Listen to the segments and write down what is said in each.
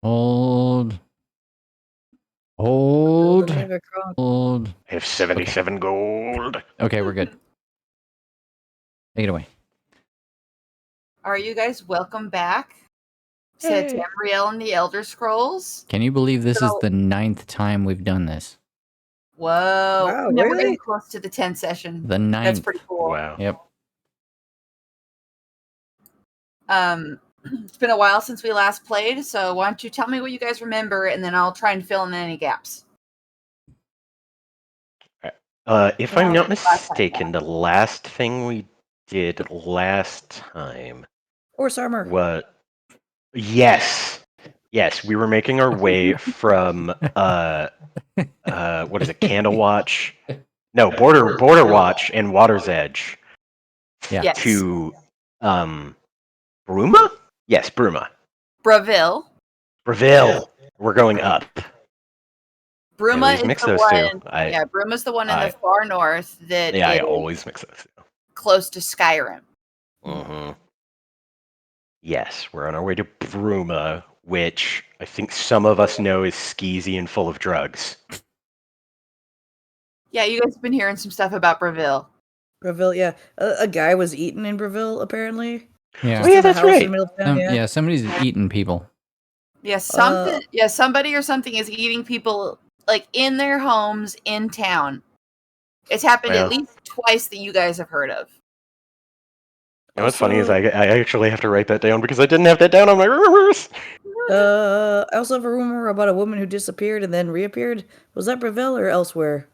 Hold. I have 77 gold. Okay, we're good. Take it away. Are you guys welcome back to Tamriel and the Elder Scrolls? Can you believe this is the 9th time we've done this? Whoa. Wow, No, we're really? getting close to the 10th session. The 9th. That's pretty cool. Wow. Yep. It's been a while since we last played, so why don't you tell me what you guys remember, and then I'll try and fill in any gaps. If I'm not mistaken, the last thing we did last time Horse armor. what? Yes, we were making our way from what is it? Candle Watch? No, Border Watch and Water's Edge. Yeah. Yes. To Bruma? Yes, Bruma. Braville. We're going up. Bruma is mix the those one. two. Yeah, Bruma's the one in the far north that I is always mix those two. close to Skyrim. Mm-hmm. Yes, we're on our way to Bruma, which I think some of us know is skeezy and full of drugs. Yeah, you guys have been hearing some stuff about Braville. Braville, yeah. A guy was eaten in Braville, apparently. Yeah. Oh, yeah, that's right. In the middle of town, Yeah, somebody's eating people. Yeah, somebody or something is eating people like in their homes in town. It's happened at least twice that you guys have heard of. You know what's funny is I actually have to write that down because I didn't have that down on my rumors. I also have a rumor about a woman who disappeared and then reappeared. Was that Braville or elsewhere?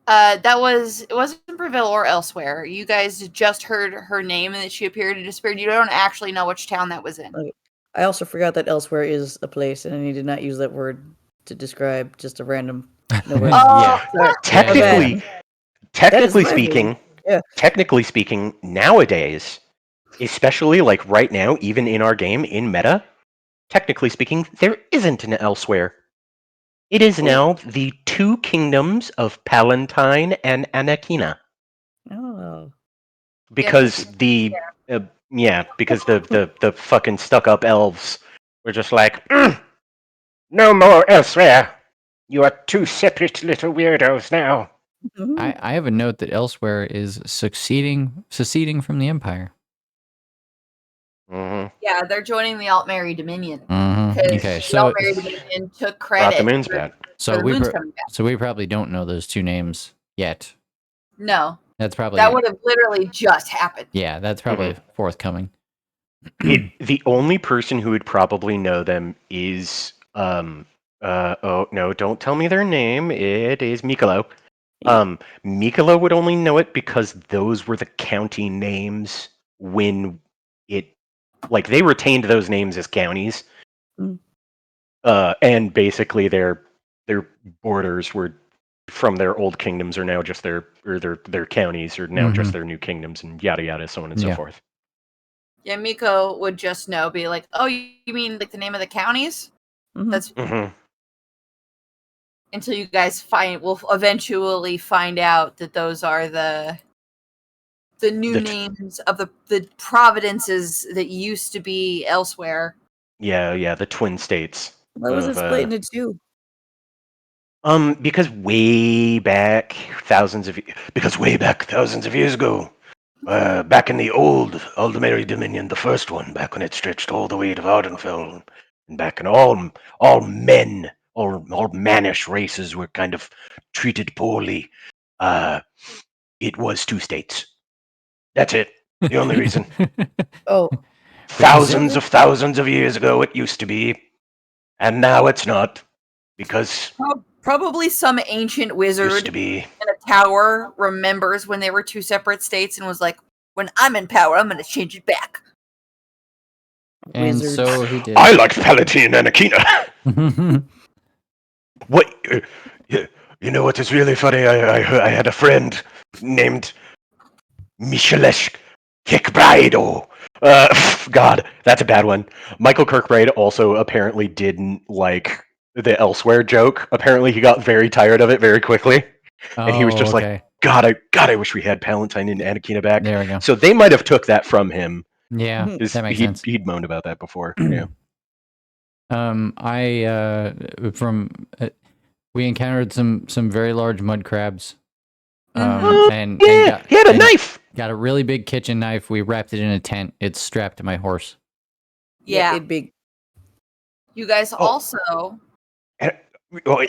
It wasn't Braville or elsewhere. You guys just heard her name and that she appeared and disappeared. You don't actually know which town that was in. Okay. I also forgot that elsewhere is a place, and I did not use that word to describe just a random. Technically speaking, nowadays, especially like right now, even in our game in meta, technically speaking, there isn't an elsewhere. It is now the two kingdoms of Palatine and Anakina. Oh. Because the fucking stuck-up elves were just like, no more elsewhere. You are two separate little weirdos now. I have a note that elsewhere is seceding from the Empire. Mm-hmm. Yeah, they're joining the Altmeri Dominion. Mm-hmm. Okay, so the Altmeri Dominion took credit. The moon's bad. So we probably don't know those two names yet. No, that's probably would have literally just happened. Yeah, that's probably forthcoming. The only person who would probably know them is oh no, don't tell me their name. It is Mikolo. Mikolo would only know it because those were the county names when it they retained those names as counties. And basically their borders were from their old kingdoms are now just their counties are now just their new kingdoms and yada yada, so on and so forth. Yeah, Miko would just know, be like, "Oh, you mean like the name of the counties?" That's until you guys will eventually find out that those are the new names of the providences that used to be elsewhere. Yeah, the Twin States. Why was it split into two? Because way back thousands of years ago, back in the old Altmeri Dominion, the first one, back when it stretched all the way to Vardenfell, and back in all men, all mannish races were kind of treated poorly. It was two states. That's it. The only reason. Thousands of years ago, it used to be, and now it's not, because probably some ancient wizard in a tower remembers when they were two separate states and was like, "When I'm in power, I'm going to change it back." And so he did. I liked Palatine and Anakina. What? You know what is really funny? I had a friend named Michelesh Kirkbride. God, that's a bad one. Michael Kirkbride also apparently didn't like the elsewhere joke. Apparently, he got very tired of it very quickly, and he was just like, "God, I wish we had Palatine and Anakina back." There we go. So they might have took that from him. Yeah, that makes sense. He'd moaned about that before. Yeah. We encountered some very large mud crabs. Oh, And yeah, he had a knife. got a really big kitchen knife. We wrapped it in a tent. It's strapped to my horse. Yeah. It'd be You guys also.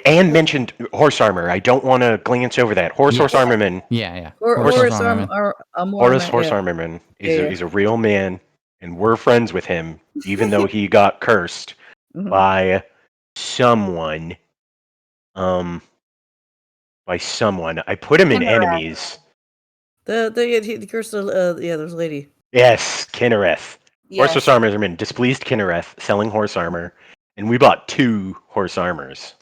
Anne mentioned horse armor. I don't want to glance over that. Horse armorman. Yeah. Horse armorman. Horse armorman is a real man, and we're friends with him, even though he got cursed by someone. By someone. I put him in enemies. The curse there's a lady. Yes, Kinnereth. Yes. Horse armorman displeased Kinnereth selling horse armor, and we bought 2 horse armors.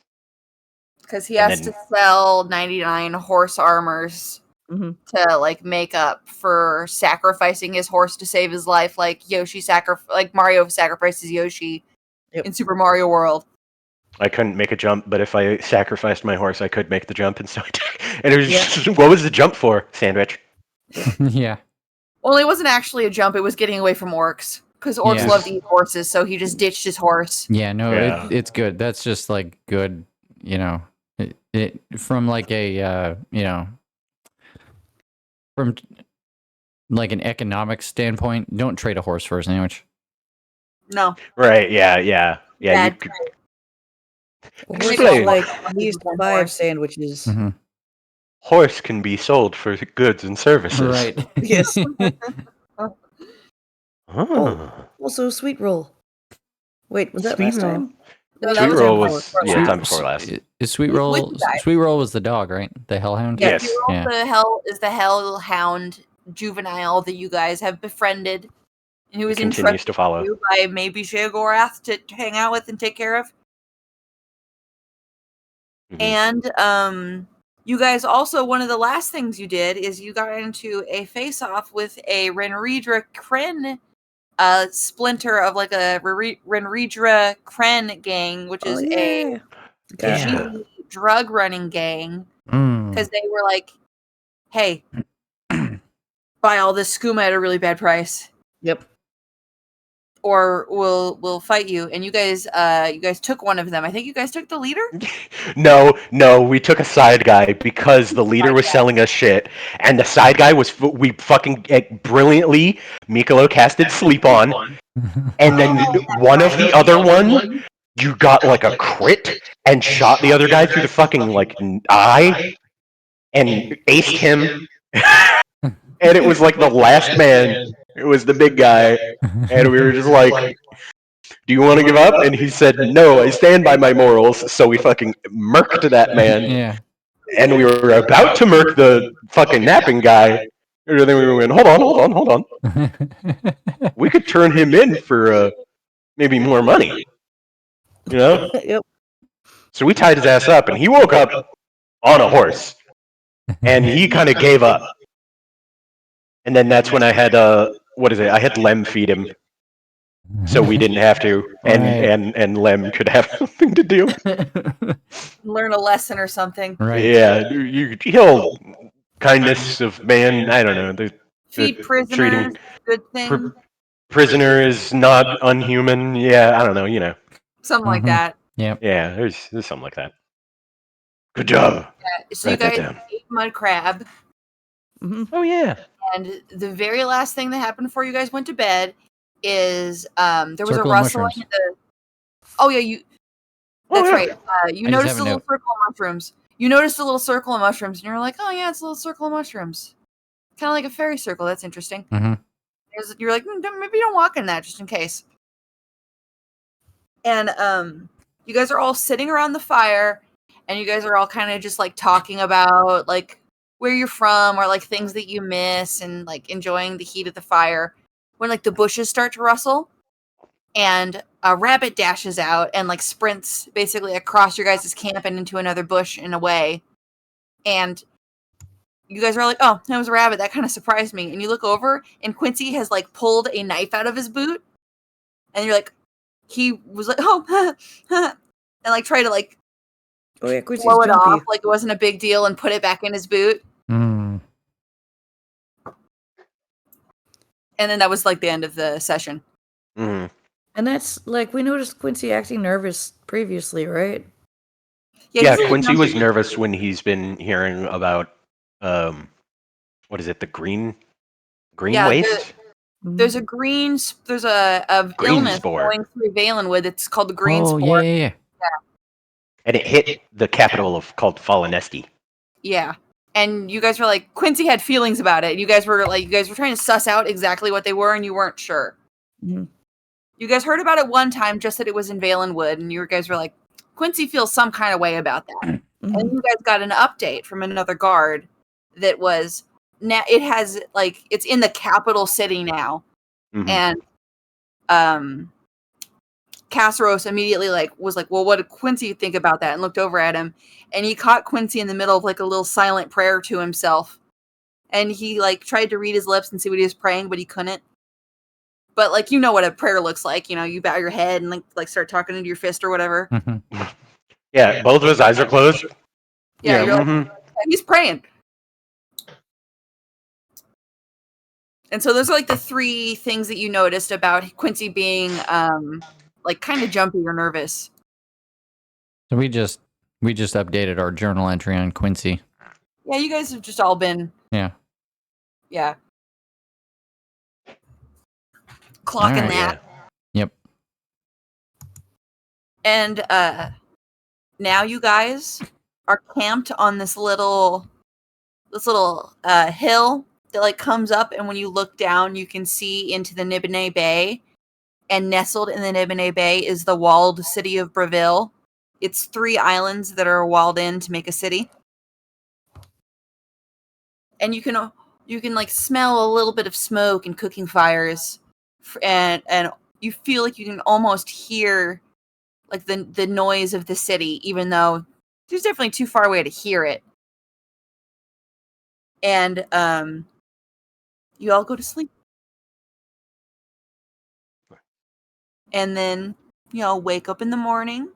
Because he has to sell 99 horse armors to like make up for sacrificing his horse to save his life, like Mario sacrifices Yoshi in Super Mario World. I couldn't make a jump, but if I sacrificed my horse, I could make the jump, and so I did. And it was just, what was the jump for, Sandwich? Yeah. Well, it wasn't actually a jump; it was getting away from orcs. Because orcs love to eat horses, so he just ditched his horse. Yeah, no, it's good. That's just like good, it from like a from like an economic standpoint. Don't trade a horse for a sandwich. No. Right? Yeah. You could, horse is like at least 5 sandwiches. Horse can be sold for goods and services. Right. Yes. Oh. Also, sweet roll. Wait, was that Sweet last roll. time? No, Sweet roll was time before last. Sweet roll. Sweet roll was the dog, right? The hellhound. Yes. The hellhound juvenile that you guys have befriended, and who is continues to follow you by maybe Sheogorath to hang out with and take care of. And you guys also, one of the last things you did is you got into a face-off with a Renridra Kren splinter of like a Renridra Kren gang, which is a drug running gang, because they were like, hey, buy all this skooma at a really bad price. Yep. Or we'll fight you. And you guys took one of them. I think you guys took the leader? No, we took a side guy because the leader was selling us shit, and the side guy we fucking brilliantly Mikolo casted sleep on, and then one of the other one, you got like a crit and shot the other guy through the fucking like eye, and aced him, and it was like the last man. It was the big guy, and we were just like, do you want to give up? And he said, no, I stand by my morals. So we fucking murked that man. Yeah. And we were about to murk the fucking napping guy. And then we went, hold on. We could turn him in for maybe more money. You know? Yep. So we tied his ass up, and he woke up on a horse. And he kind of gave up. And then that's when I had, I had Lem feed him. So we didn't have to, and Lem could have something to do. Learn a lesson or something. Right. Yeah, he'll kindness of man. I don't know. Feed prisoners. Good thing. Prisoner is not unhuman. Yeah, I don't know. Something like that. Yeah. Yeah, there's something like that. Good job. Yeah, so you guys ate mud crab. Oh yeah. And the very last thing that happened before you guys went to bed is there was circle a rustling in the. Oh yeah, That's right. You noticed a little circle of mushrooms. You noticed a little circle of mushrooms, and you're like, "Oh yeah, it's a little circle of mushrooms, kind of like a fairy circle." That's interesting. You're like, maybe don't walk in that just in case. And you guys are all sitting around the fire, and you guys are all kind of just like talking about like where you're from or like things that you miss, and like enjoying the heat of the fire. When like the bushes start to rustle, and a rabbit dashes out and like sprints basically across your guys' camp and into another bush and away. And you guys are like, oh, that was a rabbit. That kind of surprised me. And you look over and Quincy has like pulled a knife out of his boot. And you're like, he was like, oh, and like try to like blow it off like it wasn't a big deal and put it back in his boot. And then that was like the end of the session. And that's like we noticed Quincy acting nervous previously, right? Yeah, he's a little Quincy was jumpy. nervous when he's been hearing about what is it, the green Yeah, waste? there's a there's a Green illness spore. going through Valenwood. It's called the green Oh spore. yeah. And it hit the capital called Fallenesti. Yeah. And you guys were like, Quincy had feelings about it. You guys were trying to suss out exactly what they were, and you weren't sure. Mhm. You guys heard about it one time, just that it was in Valenwood, and you guys were like, Quincy feels some kind of way about that. And Mhm. you guys got an update from another guard that was now it has like it's in the capital city now, Mhm. and Casseros immediately was like, well, what did Quincy think about that? And looked over at him, and he caught Quincy in the middle of like a little silent prayer to himself, and he like tried to read his lips and see what he was praying, but he couldn't. But like you know what a prayer looks like, you bow your head and like start talking into your fist or whatever. Mhm. Yeah, both of his eyes are closed. Yeah, you're like, mhm. he's praying. And so those are like the three things that you noticed about Quincy being like kind of jumpy or nervous. So we just updated our journal entry on Quincy. Yeah, you guys have just all been Yeah. clocking Alright. that. Yep. And now you guys are camped on this little hill that like comes up, and when you look down you can see into the Nibene Bay, and nestled in the Nibene Bay is the walled city of Breville. It's 3 islands that are walled in to make a city. And you can like smell a little bit of smoke and cooking fires, and you feel like you can almost hear like the noise of the city, even though there's definitely too far away to hear it. And you all go to sleep, and then wake up in the morning,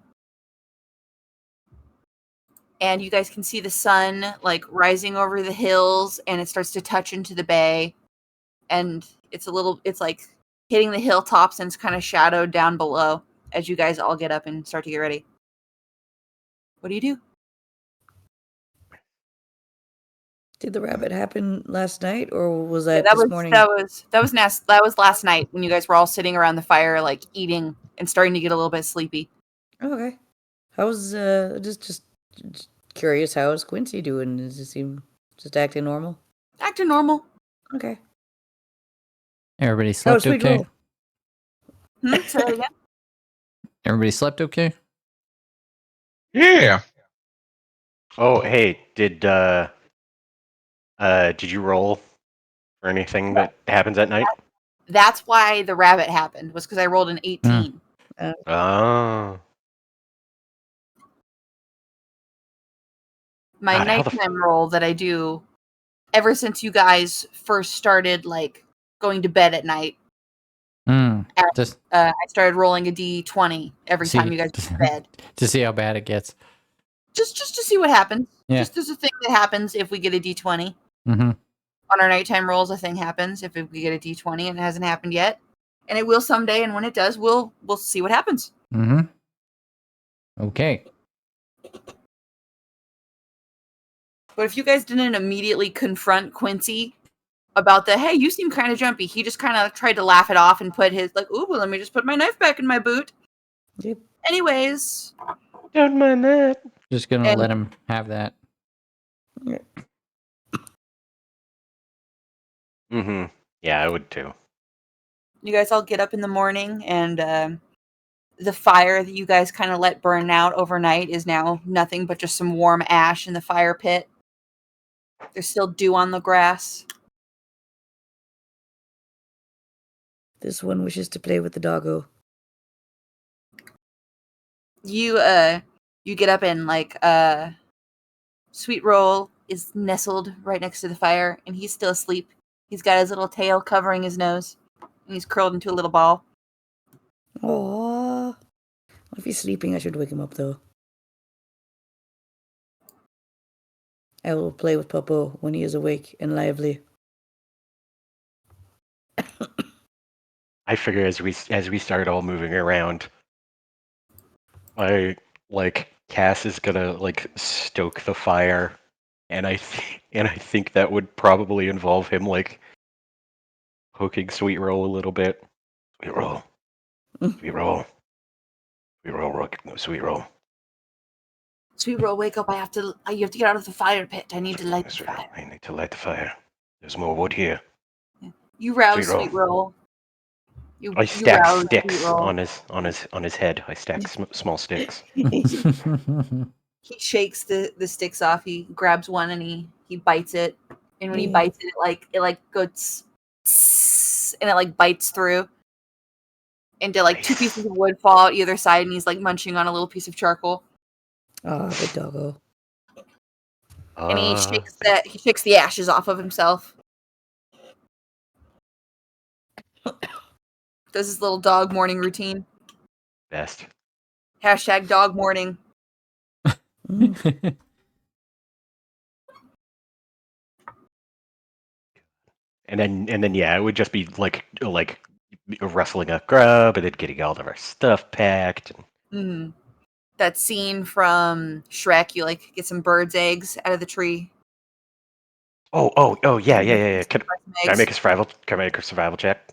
and you guys can see the sun like rising over the hills, and it starts to touch into the bay, and it's like hitting the hilltops, and it's kind of shadowed down below as you guys all get up and start to get ready. What do you do? Did the rabbit happen last night, or was Yeah, that this morning? that was last night when you guys were all sitting around the fire, like eating and starting to get a little bit sleepy. Oh, okay. How's just curious? How's Quincy doing? Does he seem just acting normal? Acting normal. Okay. Everybody Oh, slept sweet okay? roll. Say that again. Everybody slept okay? Yeah. Oh, hey, did you roll for anything that happens at night? That's why the rabbit happened, was because I rolled an 18. Oh. My God, how the nighttime roll that I do ever since you guys first started like going to bed at night. Just I started rolling a d20 every See. time you guys go to bed. to see how bad it gets. Just to see what happens. Yeah. Just there's a thing that happens if we get a d20. Mm-hmm. On our nighttime rolls, a thing happens if we get a d20, and it hasn't happened yet. And it will someday, and when it does, we'll see what happens. Mm-hmm. Okay. But if you guys didn't immediately confront Quincy about hey, you seem kind of jumpy, he just kind of tried to laugh it off and put his ooh, well, let me just put my knife back in my boot. Yep. Anyways, Don't mind that. Just gonna let him have that. Mm-hmm. Yeah, I would too. you guys all get up in the morning, and the fire that you guys kind of let burn out overnight is now nothing but just some warm ash in the fire pit. There's still dew on the grass. This one wishes to play with the doggo. You get up, and Sweet Roll is nestled right next to the fire, and he's still asleep. He's got his little tail covering his nose, and he's curled into a little ball. Aww. If he's sleeping, I should wake him up, though. I will play with Popo when he is awake and lively. I figure as we start all moving around, Cass is gonna like stoke the fire, and I think that would probably involve him like poking Sweet Roll a little bit. Sweet Roll, Sweet Roll, Sweet Roll, Sweet Roll. Sweet Roll, wake up! You have to get out of the fire pit. I need to light the Sweet Roll, fire. I need to light the fire. There's more wood here. You rouse Sweet Roll. Sweet Roll. You I stack rouse Sweet sticks Roll. on his head. I stack small sticks. He shakes the sticks off. He grabs one and he bites it. And when he Yeah. bites it, it goes tss, and it like bites through. And like two pieces of wood fall out either side, and he's like munching on a little piece of charcoal. Oh, good doggo. And he shakes the ashes off of himself. Does his little dog morning routine. Best. Hashtag dog morning. Mm. And then yeah, it would just be like rustling up grub and then getting all of our stuff packed. Mm. That scene from Shrek, you like get some bird's eggs out of the tree. Oh yeah. Can I Eggs. make a survival check?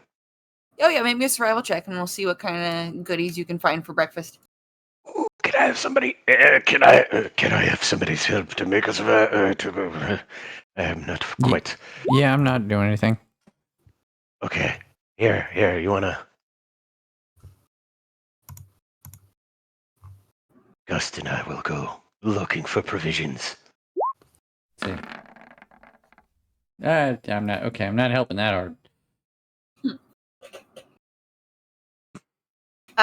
Oh yeah, make me a survival check, and we'll see what kind of goodies you can find for breakfast. Ooh, can I have somebody? Can I have somebody's help to make us not quite. Yeah, I'm not doing anything. Okay. Here. You wanna? Gust and I will go looking for provisions. Let's see. I'm not okay. I'm not helping that hard.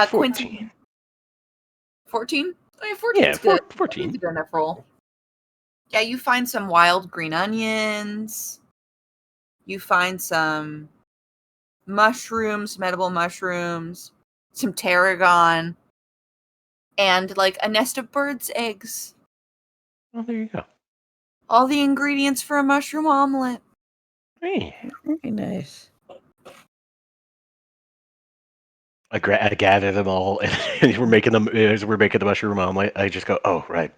Quincy. 14? I mean, 14 Yeah, is good. 14. 14 is a good enough roll. Yeah, you find some wild green onions. You find some mushrooms, some edible mushrooms, some tarragon, and like a nest of birds' eggs. Oh, there you go. All the ingredients for a mushroom omelet. Hey. Very nice. I gather them all, and we're making them as we're making the mushroom omelet. I just go, oh right,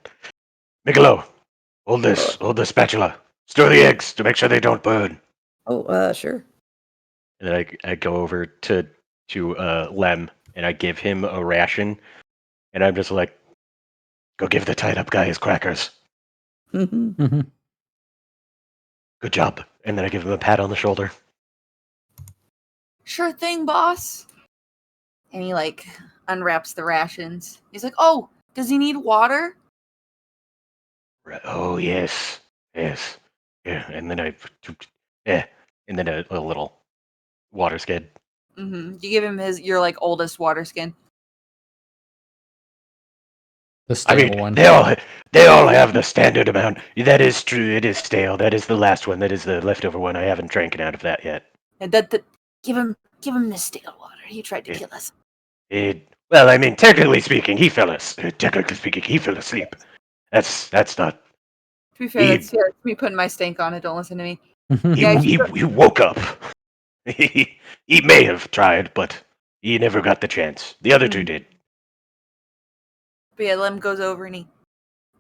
Michelot, hold the spatula, stir the eggs to make sure they don't burn. Oh, sure. And then I go over to Lem, and I give him a ration, and I'm just like, go give the tied up guy his crackers. Mhm. Good job. And then I give him a pat on the shoulder. Sure thing, boss. And he like unwraps the rations. He's like, "Oh, does he need water?" Oh yes. Yeah. And then and then a little water skid. Mm-hmm. You give him your like oldest water skin. The I stale mean, one. they all have the standard amount. That is true. It is stale. That is the last one. That is the leftover one. I haven't drank out of that yet. And give him the stale water. He tried to kill us. Well, I mean, technically speaking, he fell asleep. That's not. To be fair, He that's me putting my stank on it. Don't listen to me. Yeah, he woke up. he may have tried, but he never got the chance. The other two did. But yeah, Lem goes over and he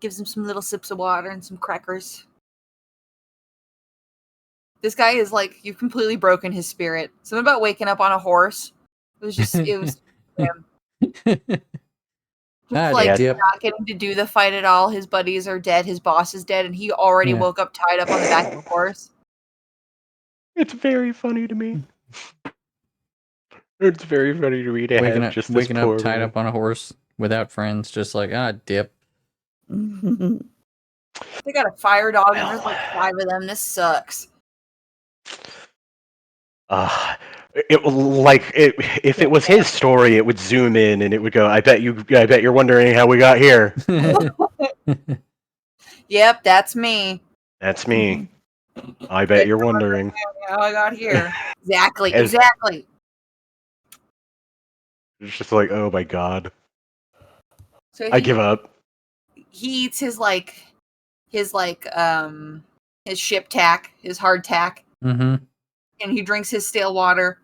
gives him some little sips of water and some crackers. This guy is like, you've completely broken his spirit. Something about waking up on a horse. It was him. Just like dip. not getting to do the fight at all. His buddies are dead. His boss is dead, and he already Yeah. woke up tied up on the back of a horse. It's very funny to me. It's very funny to me to waking have up, just waking this up poor tied man. up on a horse without friends, just like dip. They got a fire dog, and there's like 5 of them. This sucks. If it was his story, it would zoom in and it would go. I bet you're wondering how we got here. Yep, that's me. That's me. I bet you're wondering How I got here. Exactly. As- Exactly. It's just like, oh my god, So I give up. he eats his ship tack, his hard tack, Mm-hmm. and he drinks his stale water.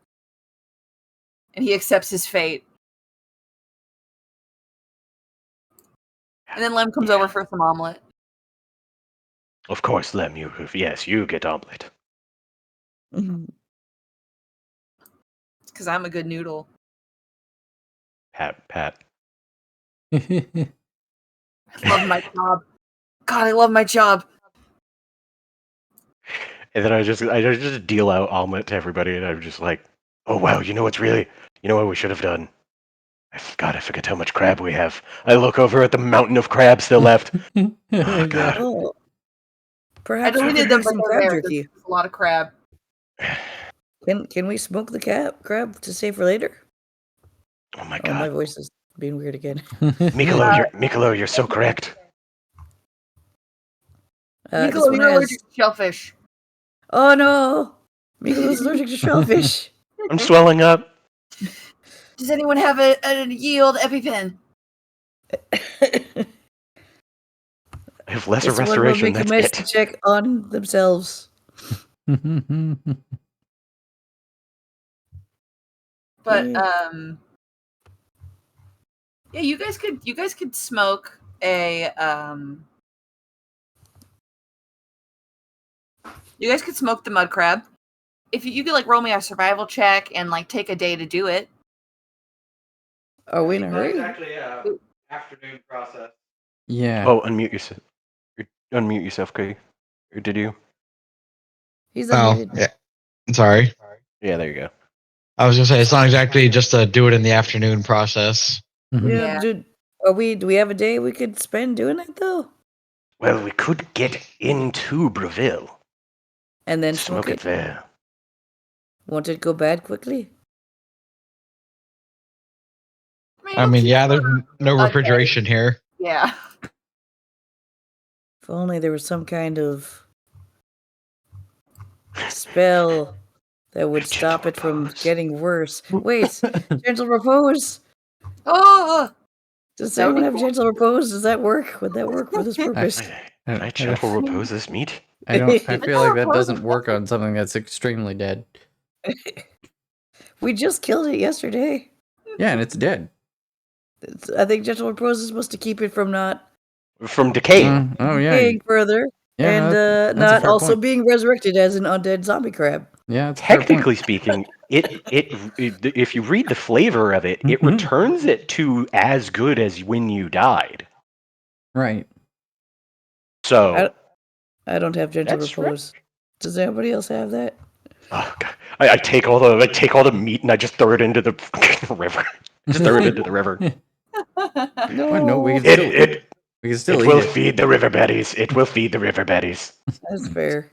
And he accepts his fate. And then Lem comes over for some omelet. Of course, Lem, you get omelet. Mhm. Because I'm a good noodle. Pat. I love my job. God, I love my job. And then I just deal out omelet to everybody, and I'm just like, oh wow, you know what we should have done? I forget how much crab we have. I look over at the mountain of crab still left. Oh god. Oh, I perhaps we deleted could them, make but some they're crab there. jerky. There's a lot of crab. Can we smoke the crab to save for later? Oh my Oh, my god. voice is being weird again. Mikolo, you're so correct. This Nicola, one you're has. allergic to shellfish. Oh no! Mikolo's allergic to shellfish. I'm swelling up. Does anyone have a yield EpiPen? I have lesser This one will restoration, make a that's medicine it. check on themselves. But Yeah. yeah, you guys could smoke a you guys could smoke the mud crab. If you could like roll me a survival check and like take a day to do it. Are we in a hurry? actually afternoon process. Yeah. Oh, unmute yourself, Cody. Or did you? He's Oh, unmuted. yeah. Sorry. Yeah, there you go. I was gonna say it's not exactly just to do it in the afternoon process. Yeah, Yeah. dude. Do we have a day we could spend doing it though? Well, we could get into Breville. And then Smoke it there. Won't it go bad quickly? I mean, yeah, there's no Okay. refrigeration here. Yeah. If only there was some kind of spell that would stop it from repose. getting worse. Wait, gentle repose. Oh, Does That would anyone be have cool. gentle repose? Does that work? Would that work for this purpose? Can I gentle repose this meat? I don't. I feel like that Repose doesn't is work on something that's extremely dead. We just killed it yesterday. Yeah, and it's dead. I think gentle repose is supposed to keep it from not From decaying. Oh yeah. decaying further Yeah, and that's a not fair also point. being resurrected as an undead zombie crab. Yeah, it's a fair point. Technically speaking, it if you read the flavor of it, it Mhm. returns it to as good as when you died. Right. So I don't have gentle That's repose. Does anybody else have that? oh, God. I take all the meat and I just throw it into the fucking river. Just throw it into the river. No. Well, no, we can It still it we can still it eat will it. feed the river baddies. It will feed the river baddies. That's fair.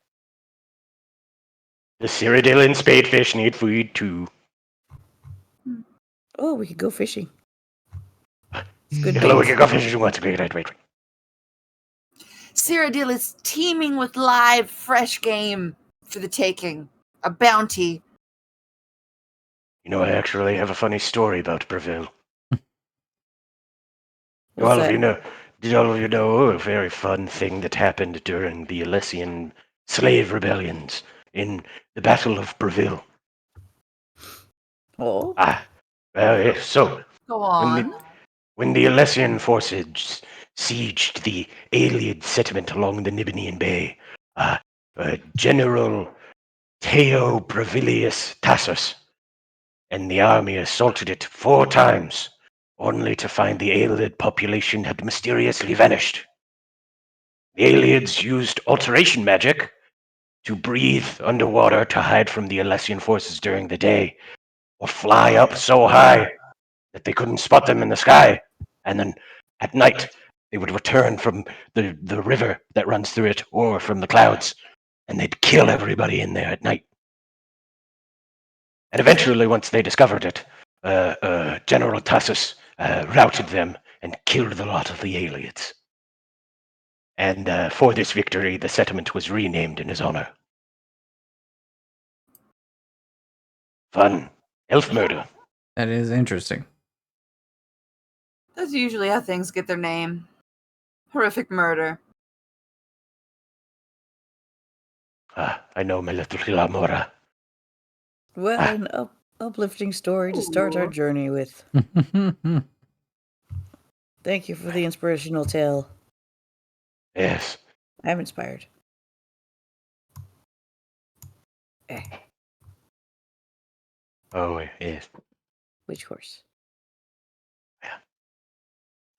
The Cyrodiil and spadefish need food too. Oh, we could go fishing. It's good Hello, we bait. can go fishing once. Wait. Cyrodiil is teeming with live, fresh game for the taking. A bounty. You know, I actually have a funny story about Breville. What's that? Did all of you know a very fun thing that happened during the Elysian slave rebellions in the Battle of Breville? Oh, Yes, so Go on. when the Elysian forces sieged the Aeliad settlement along the Nibenian Bay, General Teo Brevilius Tassus and the army assaulted it 4 times, only to find the Aelid population had mysteriously vanished. The Aelids used alteration magic to breathe underwater to hide from the Elysian forces during the day, or fly up so high that they couldn't spot them in the sky, and then at night they would return from the river that runs through it or from the clouds, and they'd kill everybody in there at night. And eventually, once they discovered it, General Tassus routed them and killed the lot of the Aelids. And for this victory, the settlement was renamed in his honor. Fun. Elf murder. That is interesting. That's usually how things get their name. Horrific murder. I know my little Hilamora. well, uplifting story to start our Ooh. journey with. Thank you for the inspirational tale. Yes. I'm inspired. Eh, Oh, yes. which horse?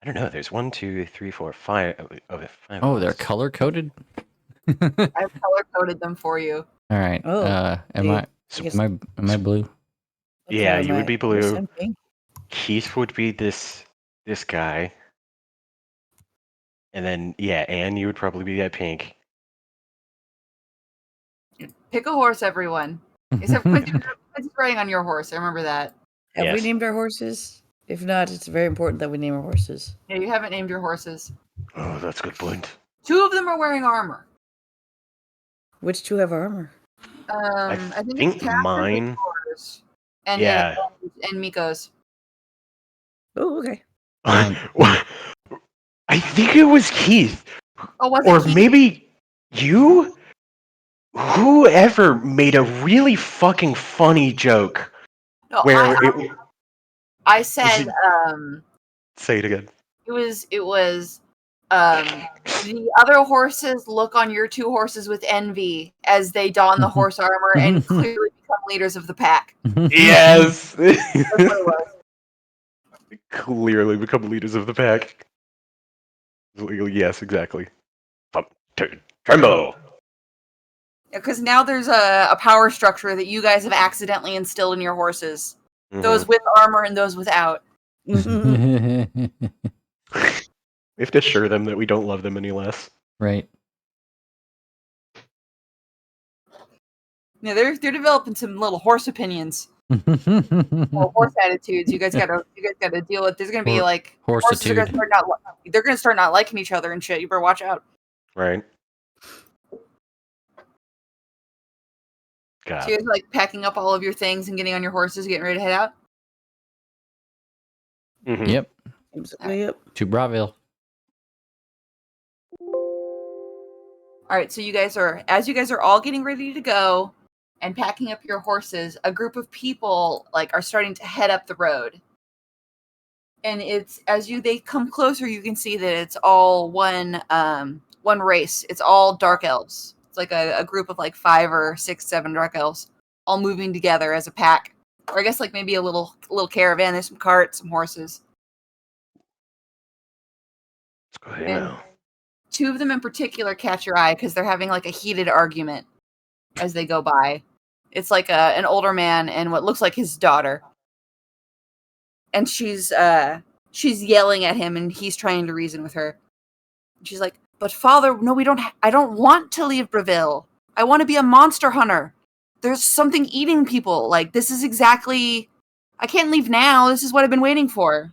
I don't know. There's 1, 2, 3, 4, 5. Five. Oh, they're horses. color coded. I've color coded them for you. All right. Oh, Am hey, I So- guess- am I blue? what Yeah, color you am would I? be Yes, blue. I'm pink. Keith would be this guy. And then, yeah, Anne, you would probably be that pink. Pick a horse, everyone. Except Quincy's riding on your horse. I remember that. Have we Yes. named our horses? If not, it's very important that we name our horses. Yeah, you haven't named your horses. Oh, that's a good point. 2 of them are wearing armor. Which two have armor? I think it's Catherine's mine. and yours. And, Yeah. and Miko's. Oh, okay. Mine- I think it was Keith. Oh, was Or it Keith? maybe you? Whoever made a really fucking funny joke No, where I said say it again. it was the other horses look on your 2 horses with envy as they don the horse armor and clearly become leaders of the pack. Yes. That's what it was. Clearly become leaders of the pack. Yes, exactly. Tremble. Because now there's a power structure that you guys have accidentally instilled in your horses. Those with armor and those without. We have to assure them that we don't love them any less. Right. Yeah, they're developing some little horse opinions. Well, horse attitudes. You guys gotta deal with. There's gonna be like horses are gonna they're gonna start not liking each other and shit. You better watch out. Right. So you guys are like packing up all of your things and getting on your horses, getting ready to head out. Mhm. Yep. Yep. To Braville. All right, so you guys are all getting ready to go and packing up your horses, a group of people like are starting to head up the road. And it's they come closer, you can see that it's all one race. It's all dark elves. It's like a group of like 5 or 6, 7 dark elves all moving together as a pack. Or I guess like maybe a little caravan. There's some carts, some horses. Let's go ahead now. 2 of them in particular catch your eye because they're having like a heated argument as they go by. It's like an older man and what looks like his daughter. And she's yelling at him and he's trying to reason with her. And she's like, "But father, no, I don't want to leave Breville. I want to be a monster hunter. There's something eating people. Like, this is exactly, I can't leave now. This is what I've been waiting for."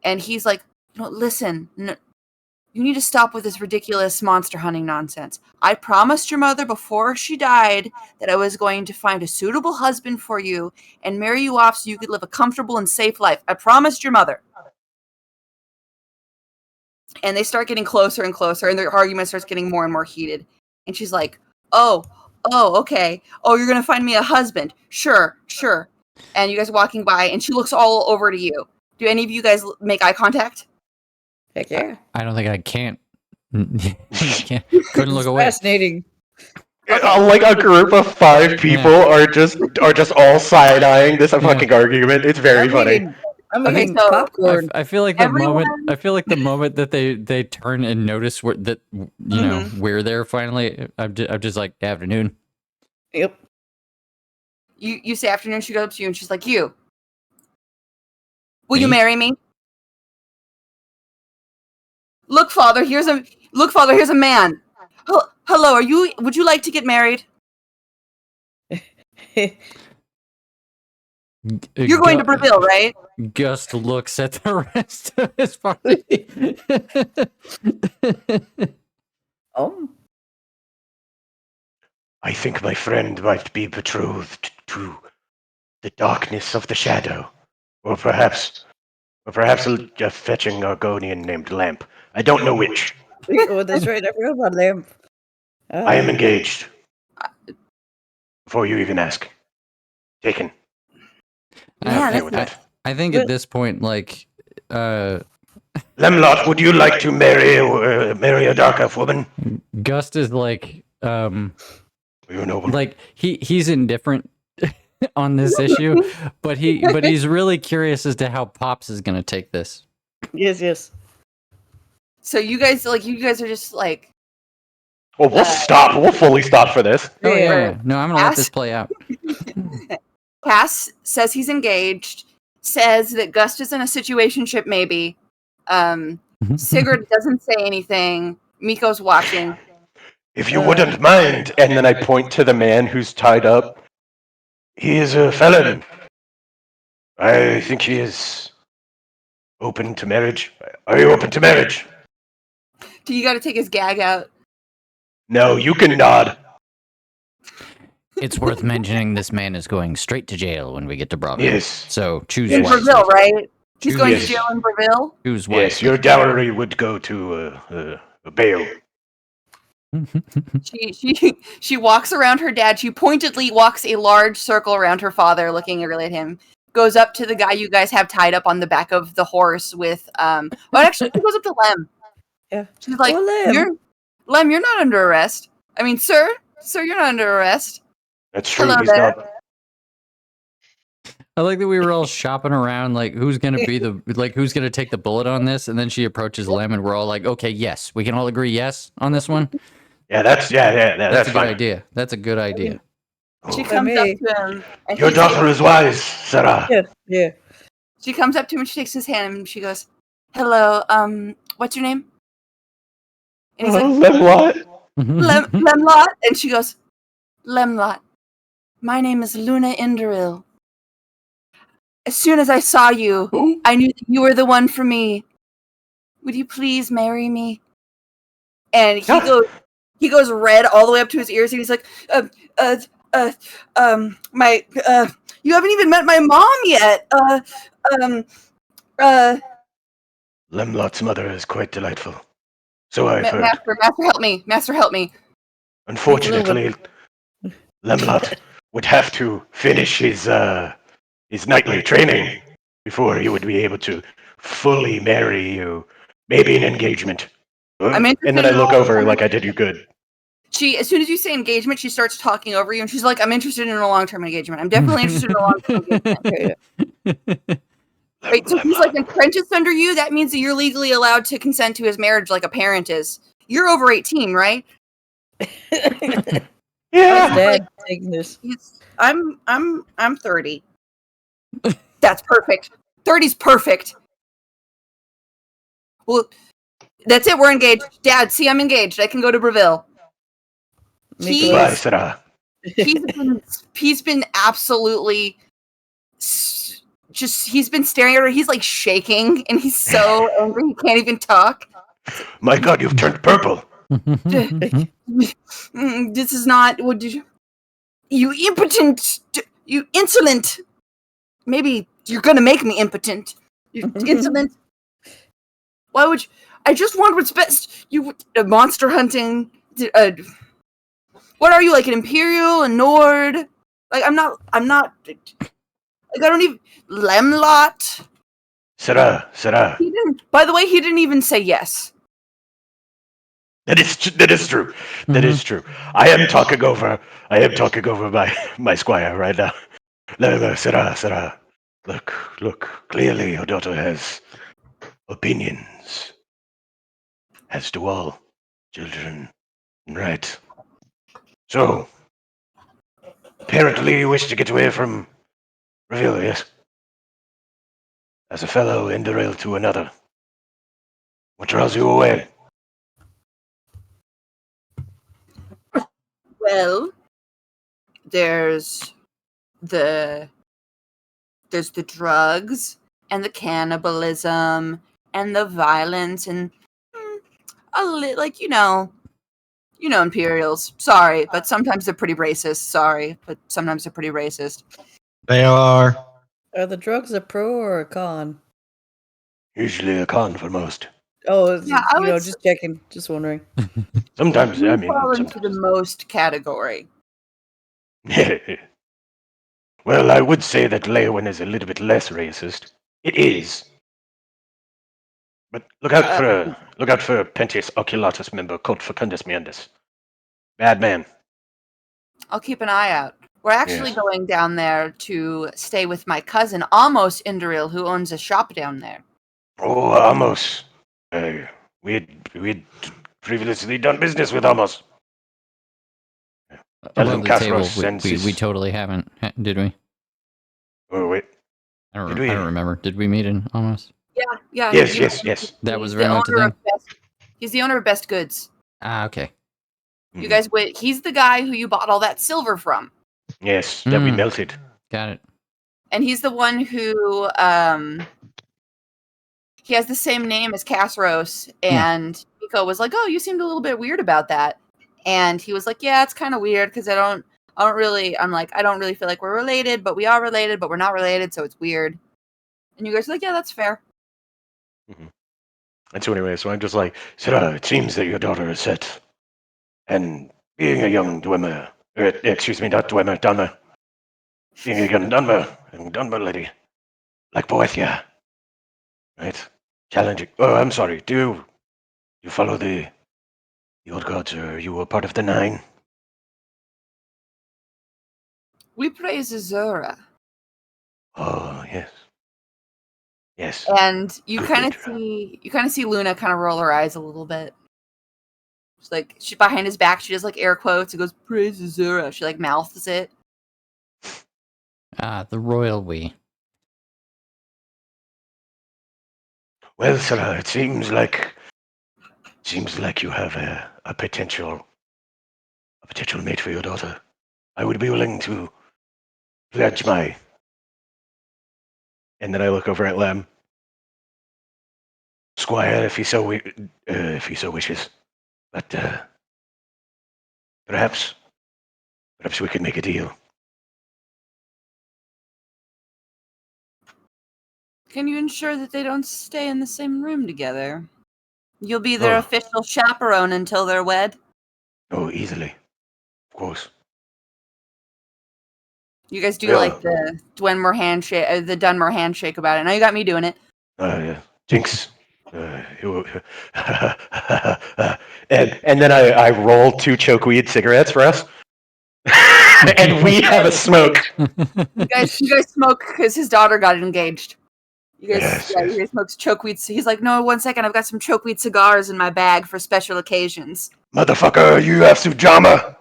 And he's like, "No, listen, no, you need to stop with this ridiculous monster hunting nonsense. I promised your mother before she died that I was going to find a suitable husband for you and marry you off so you could live a comfortable and safe life. I promised your mother." And they start getting closer and closer, and their argument starts getting more and more heated. And she's like, oh, okay. Oh, you're going to find me a husband. Sure. And you guys are walking by, and she looks all over to you. Do any of you guys make eye contact? Heck yeah. I don't think I can't. Couldn't look It's away. fascinating. Like a group of 5 people are just all side eyeing this fucking argument. It's very funny. I'm Okay, eating so- popcorn. I feel like the Everyone- moment the moment that they turn and notice that know we're there finally. I'm just like, afternoon. Yep. You say afternoon, she goes up to you, and she's like, "You. Will you Me? marry me?" Look, father, here's a man. Hello, would you like to get married? You're going to Breville, right? Gus looks at the rest of his party. Oh. I think my friend might be betrothed to the darkness of the shadow, or perhaps a fetching Argonian named Lamp. I don't know which. Oh, that's right. I forgot about Lamp. I am engaged. Before you even ask, taken. Yeah, Deal with that. I think at this point, like, Lemlot, would you like to marry a dark elf woman? Gust is like, You're noble. like he's indifferent on this issue, but he's really curious as to how Pops is gonna take this. Yes. So you guys are just like, Well, we'll stop. We'll fully stop for this. Oh yeah, Right. no, I'm gonna let this play out. Cass says he's engaged, says that Gust is in a situationship maybe. Sigurd doesn't say anything. Miko's watching. If you wouldn't mind, and then I point to the man who's tied up. He is a felon. I think he is open to marriage. Are you open to marriage? Do you got to take his gag out? No, you can nod. It's worth mentioning this man is going straight to jail when we get to Bravo. Yes. So choose In Yes. Brazil, right? He's Choose going yes. to jail in Brazil. Choose Yes, your dowry would go to a bail. She walks around her dad. She pointedly walks a large circle around her father, looking really at him. Goes up to the guy you guys have tied up on the back of the horse with actually she goes up to Lem. Yeah. She's like, Oh, Lem. you're not under arrest. I mean, sir, you're not under arrest. That's true. Hello He's there. not. I like that we were all shopping around, like who's gonna who's gonna take the bullet on this, and then she approaches Lem, and we're all like, okay, yes, we can all agree yes on this one. Yeah, that's That's a good fine. idea. That's a good idea. She Oh, comes up to him. And your he's daughter is wise, Sarah. Yeah. She comes up to him and she takes his hand and she goes, "Hello, what's your name?" And he's like, Lemlot. Lemlot. And she goes, Lemlot, my name is Luna Inderil. As soon as I saw you, I knew that you were the one for me. Would you please marry me? And he goes red all the way up to his ears, and he's like, you haven't even met my mom yet. Lemlot's mother is quite delightful. So I've heard. Master, help me. Unfortunately, Lemlot would have to finish his nightly training before he would be able to fully marry you. Maybe an engagement. I'm interested And then I in look all- over like I did you good. As soon as you say engagement, she starts talking over you, and she's like, I'm interested in a long-term engagement. I'm definitely interested in a long-term engagement. Right, so he's like apprenticed under you. That means that you're legally allowed to consent to his marriage like a parent is. You're over 18, right? Yeah. Dad taking this. I'm 30. That's perfect. 30's perfect. Well, that's it. We're engaged. Dad, see, I'm engaged. I can go to Brazil. Bye, Sarah. He's been absolutely he's been staring at her. He's like shaking, and he's so angry he can't even talk. My God, you've turned purple. This is not. What did you impotent? You insolent. Maybe you're gonna make me impotent. You insolent. Why would you? I just want what's best. You monster hunting. What are you, like an Imperial, a Nord? Like I'm not. Like I don't even Lemlot. Sarah. He didn't. By the way, he didn't even say yes. That is true. That is true. I am talking over my squire right now. Sarah. Look. Clearly, your daughter has opinions, as do all children, right? So, apparently, you wish to get away from Reveal, yes? As a fellow Indoril to another. What draws you away? Well, there's the drugs and the cannibalism and the violence and like Imperials. Sorry, but sometimes they're pretty racist. Sorry, but sometimes they're pretty racist. They are. Are the drugs a pro or a con? Usually a con for most. Oh, Yeah, I would just checking, just wondering. Sometimes, You fall into the most category. Well, I would say that Leowin is a little bit less racist. It is. But look out for Pentius Oculatus member Cult Facundus Meandus. Bad man. I'll keep an eye out. We're actually Yes. going down there to stay with my cousin, Amos Indaril, who owns a shop down there. Oh, Amos. We'd previously done business with Amos. Tell him Above the table, Castros sends we his... totally haven't, did we? Oh, wait. I don't Did we? remember. Did we meet in almost? Yeah. Yes. That was He's very the much a owner thing. of Best. He's the owner of Best Goods. Ah, okay. You guys wait. He's the guy who you bought all that silver from, Yes, that we Mm. melted. Got it. and he's the one who he has the same name as Castros. And Nico was like, "Oh, you seemed a little bit weird about that," and he was like, "Yeah, it's kind of weird because I don't really. I'm like, I don't really feel like we're related, but we are related, but we're not related, so it's weird." And you guys are like, "Yeah, that's fair." And so anyway, so I'm just like, Sarah, it seems that your daughter is set. And being a young Dwemer, excuse me, not Dwemer, Dunmer. Being a young Dunmer lady, like Boethia, right? Challenging. Oh, I'm sorry. Do you follow the old gods, or are you a part of the Nine? We praise Azura. Oh, yes. Yes. And you Good kind of leader. see Luna kind of roll her eyes a little bit. She's like, she behind his back, she does like air quotes and goes, "Praise Azura." She like mouths it. Ah, the royal we. Well, Sarah, it seems like you have a potential mate for your daughter. I would be willing to pledge my... And then I look over at Lem. Squire, if he so wishes. But perhaps we could make a deal. Can you ensure that they don't stay in the same room together? You'll be their Oh. official chaperone until they're wed. Oh, easily. Of course. You guys do Yeah. like the Dunmer handshake about it. Now you got me doing it. Yeah. Jinx. And then I roll 2 chokeweed cigarettes for us. And we have a smoke. You guys smoke because his daughter got engaged. You guys, Yes. you guys smoke chokeweed. He's like, "No, 1 second, I've got some chokeweed cigars in my bag for special occasions." Motherfucker, you have Sujama.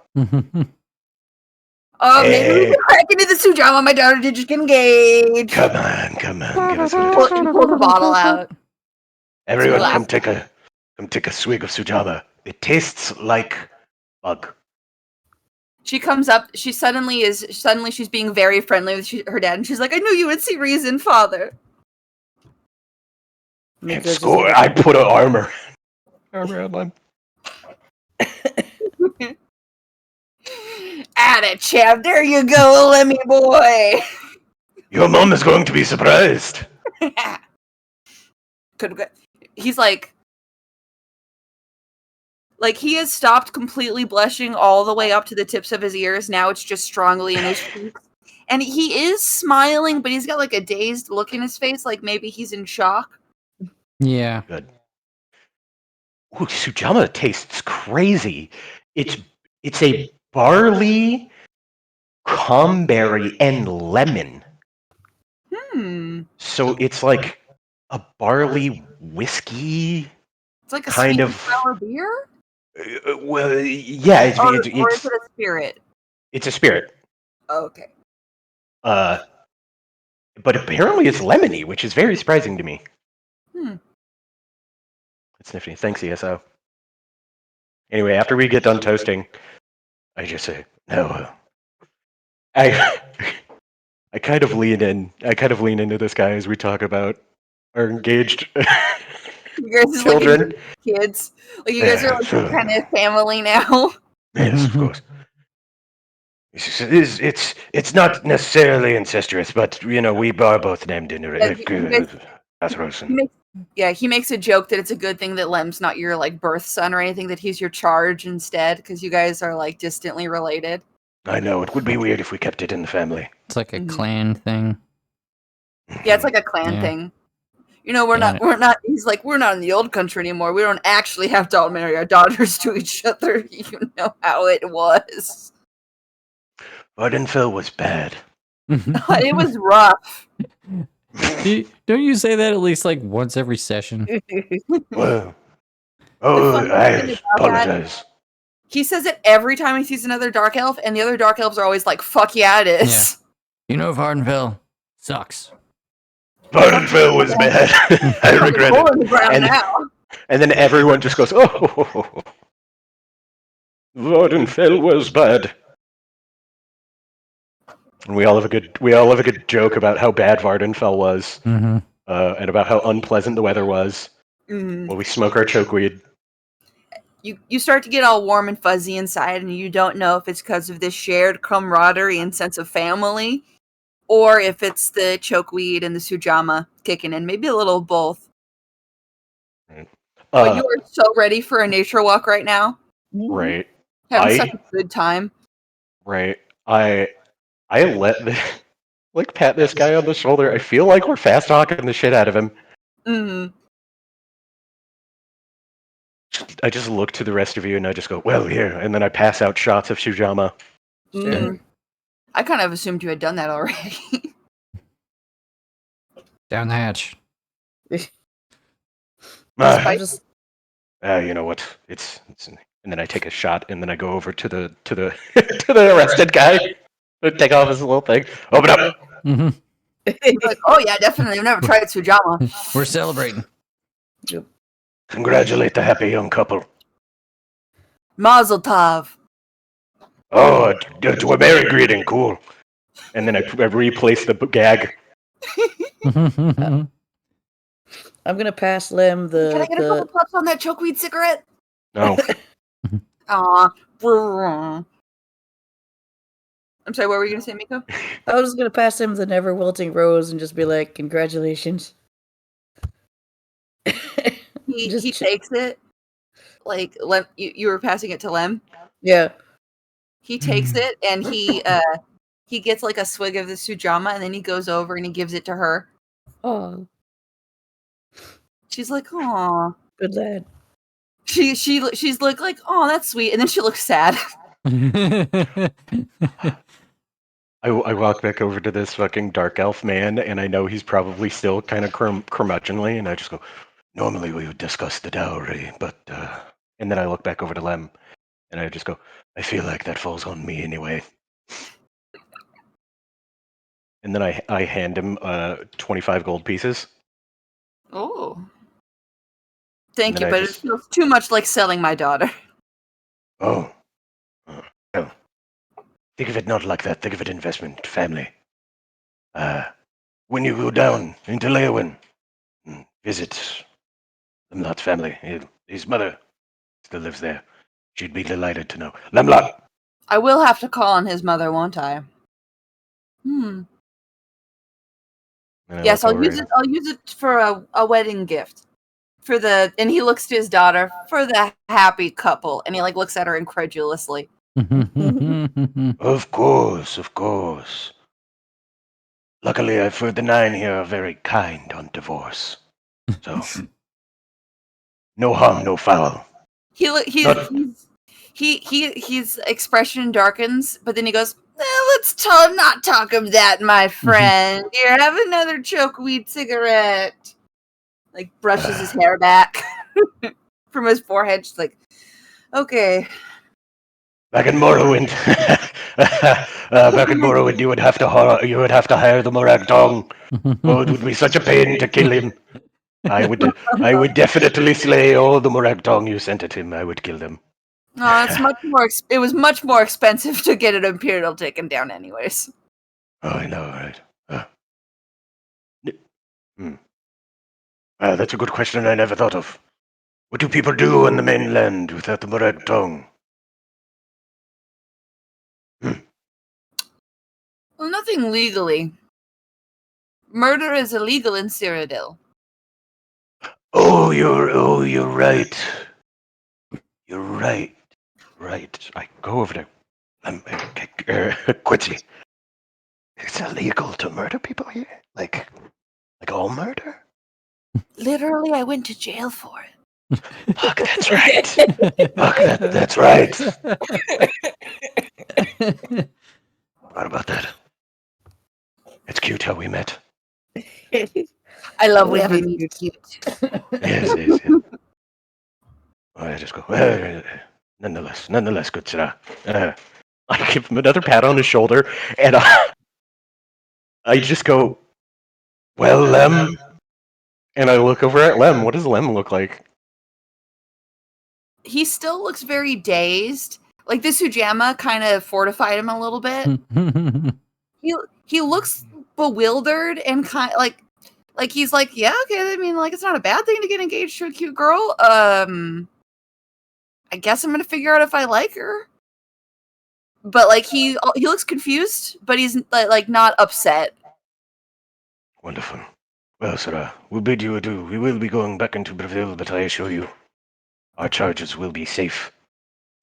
Oh, maybe we can crack into the Sujama. My daughter did just get engaged. Come on. Give us a He little... pulled the bottle out. Everyone, Glass. come take a swig of Sujama. It tastes like bug. She comes up. Suddenly she's being very friendly with her dad, and she's like, "I knew you would see reason, father." And score. I put an armor around him. At it, champ. There you go, Lemmy boy. Your mom is going to be surprised. He's like he has stopped completely blushing all the way up to the tips of his ears. Now it's just strongly in his cheeks. And he is smiling, but he's got like a dazed look in his face, like maybe he's in shock. Yeah. Good. Ooh, Sujama tastes crazy. It's a barley, cranberry, and lemon. So it's like a barley whiskey. It's like a kind sweet of sour beer? Well, yeah, Or is it a spirit? it's a spirit. Oh, okay. But apparently it's lemony, which is very surprising to me. It's nifty. Thanks, ESO. Anyway, after we get done toasting, I just say, no. I kind of lean in. I kind of lean into this guy as we talk about our engaged You guys children. Kids. Like you guys are like kind of family now. Yes, of course. It's not necessarily incestuous, but we are both named in He makes a joke that it's a good thing that Lem's not your like birth son or anything, that he's your charge instead, because you guys are like distantly related. I know, it would be weird if we kept it in the family. It's like a Mhm. clan thing. Yeah, it's like a clan Yeah. thing. You know, we're Yeah. not. He's like, we're not in the old country anymore. We don't actually have to all marry our daughters to each other. You know how it was. Vardenfell was bad. It was rough. Don't you say that at least like once every session? Well, The I funniest thing about that, apologize. he says it every time he sees another dark elf, and the other dark elves are always like, "Fuck yeah, it is." You know, Vardenfell sucks. Vardenfell was bad. I Fucking regret hole in the it. ground And, now. and then everyone just goes, oh, Vardenfell was bad. And we all have a good joke about how bad Vardenfell was, Mm-hmm. and about how unpleasant the weather was Mhm. while we smoke our chokeweed. You start to get all warm and fuzzy inside, and you don't know if it's because of this shared camaraderie and sense of family, or if it's the chokeweed and the sujama kicking in. Maybe a little of both. But you are so ready for a nature walk right now. Right. Having such a good time. Right. I let like pat this guy on the shoulder. I feel like we're fast talking the shit out of him. Mm. I just look to the rest of you and I just go, well, here, and then I pass out shots of Shujama. Mm. I kind of assumed you had done that already. Down the hatch. I'm just You know what? It's and then I take a shot and then I go over to the to the arrested guy. Take off his little thing. Open up. Mm-hmm. Like, oh yeah, definitely. I've never tried sujama. We're celebrating. Congratulate the happy young couple. Mazel tov. Oh, to a merry greeting, cool. And then I replace the gag. I'm gonna pass Lem Can I get a couple the puffs on that chokeweed cigarette? No. Aw. I'm sorry, what were you gonna say, Miko? I was just gonna pass him the never wilting rose and just be like, congratulations. He Just takes it. Like Lem, you were passing it to Lem. Yeah. He takes it and he gets like a swig of the sujama and then he goes over and he gives it to her. Oh, She's like, "Aw." good lad. She's like, "Oh, that's sweet," and then she looks sad. I walk back over to this fucking dark elf man, and I know he's probably still kind of curmudgeonly, and I just go, normally we would discuss the dowry, but, and then I look back over to Lem, and I just go, I feel like that falls on me anyway. And then I hand him 25 gold pieces. Oh. Thank And you, then I but just- it feels too much like selling my daughter. Oh. Well, think of it not like that. Think of it investment, family. When you go down into Leowin, visit Lemlot's family. His mother still lives there. She'd be delighted to know. Lemlot! I will have to call on his mother, won't I? And I Yes, look I'll over use it. I'll use it for a wedding gift. For the and he looks to his daughter for the happy couple, and he like looks at her incredulously. Of course, of course. Luckily, I've heard the Nine here are very kind on divorce. So, no harm, no foul. His expression darkens, but then he goes, "Let's not talk of that, my friend. Here, have another chokeweed cigarette." Like brushes his hair back from his forehead. She's like, "Okay." Back in Morrowind, you would have to hire the Morag Dong. Oh, it would be such a pain to kill him. I would definitely slay all the Morag Dong you sent at him. I would kill them. No, it's much more. It was much more expensive to get an Imperial taken down, anyways. Oh, I know, right? That's a good question I never thought of. What do people do on the mainland without the Morag Dong? Well, nothing legally. Murder is illegal in Cyrodiil. Oh, you're right. You're right. Right. I go over to Quincy. It's illegal to murder people here? Like all murder? Literally, I went to jail for it. Fuck, that's right. Fuck, that's right. What about that? It's cute how we met. I love That when was we meet cute. Yes, yes, yes. Oh, I just go, nonetheless, good sir. I give him another pat on his shoulder, and I just go, well, Lem. And I look over at Lem. What does Lem look like? He still looks very dazed. Like this Ujama kind of fortified him a little bit. He looks bewildered and kind like he's like, yeah, okay. I mean, like it's not a bad thing to get engaged to a cute girl. I guess I'm gonna figure out if I like her. But like he looks confused, but he's like not upset. Wonderful. Well, sir, we'll bid you adieu. We will be going back into Brazil, but I assure you, our charges will be safe.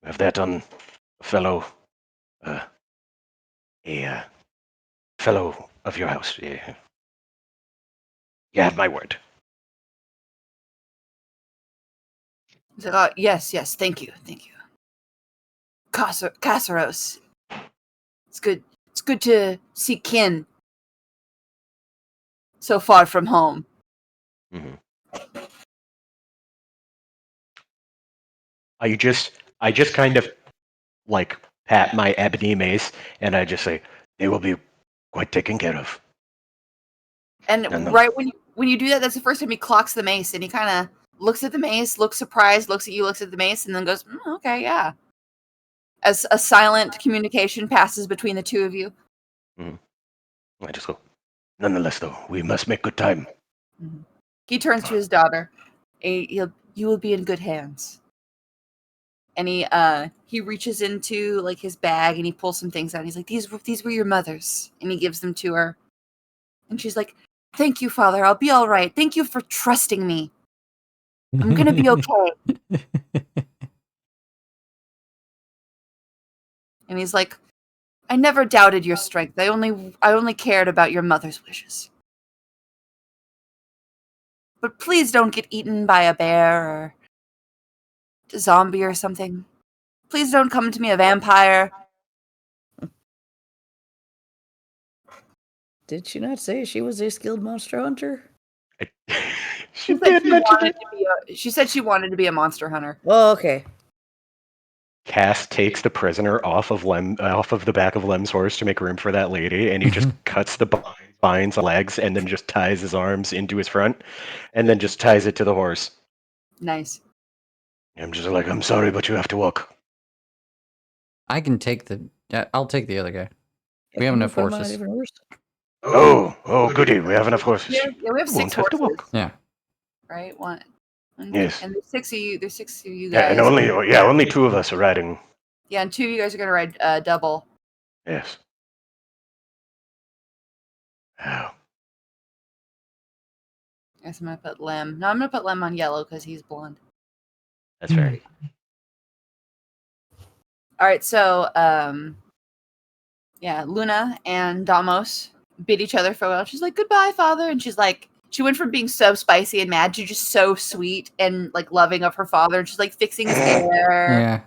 We have that on a fellow, fellow of your house. Yeah. You have my word. He's like, oh yes, thank you. Casaros. It's good to see kin so far from home. Mm-hmm. I just kind of like pat my ebony mace, and I just say, they will be quite taken care of. And No. right when you do that, that's the first time he clocks the mace, and he kind of looks at the mace, looks surprised, looks at you, looks at the mace, and then goes, okay, yeah. As a silent communication passes between the two of you. Mm-hmm. I just go, nonetheless, though, we must make good time. Mm-hmm. He turns to his daughter. You will be in good hands. And he reaches into like his bag and he pulls some things out. And he's like, these were your mother's, and he gives them to her. And she's like, thank you, Father. I'll be all right. Thank you for trusting me. I'm gonna be okay. And he's like, I never doubted your strength. I only cared about your mother's wishes. But please don't get eaten by a bear or a zombie or something. Please don't come to me a vampire. Did she not say she was a skilled monster hunter? She did mention it. She said she wanted to be a monster hunter. Oh, okay. Cass takes the prisoner off of the back of Lem's horse to make room for that lady, and he just cuts the binds on legs and then just ties his arms into his front, and then just ties it to the horse. Nice. I'm just like, I'm sorry, but you have to walk. I can take I'll take the other guy. We have enough Put him on a horses. different horse. Oh, goody, we have enough horses. Yeah, we have You 6 won't have to horses. walk. Yeah. Right? One. Yes. And there's 6 of you. There's 6 of you Yeah, guys. and only 2 of us are riding. Yeah, and 2 of you guys are gonna ride double. Yes. Oh. Guess I'm gonna put Lem. No, I'm gonna put Lem on yellow because he's blonde. That's fair. All right, so yeah, Luna and Damos bid each other farewell. She's like, "Goodbye, father," and she's like, she went from being so spicy and mad to just so sweet and like loving of her father. And she's like fixing his hair Yeah.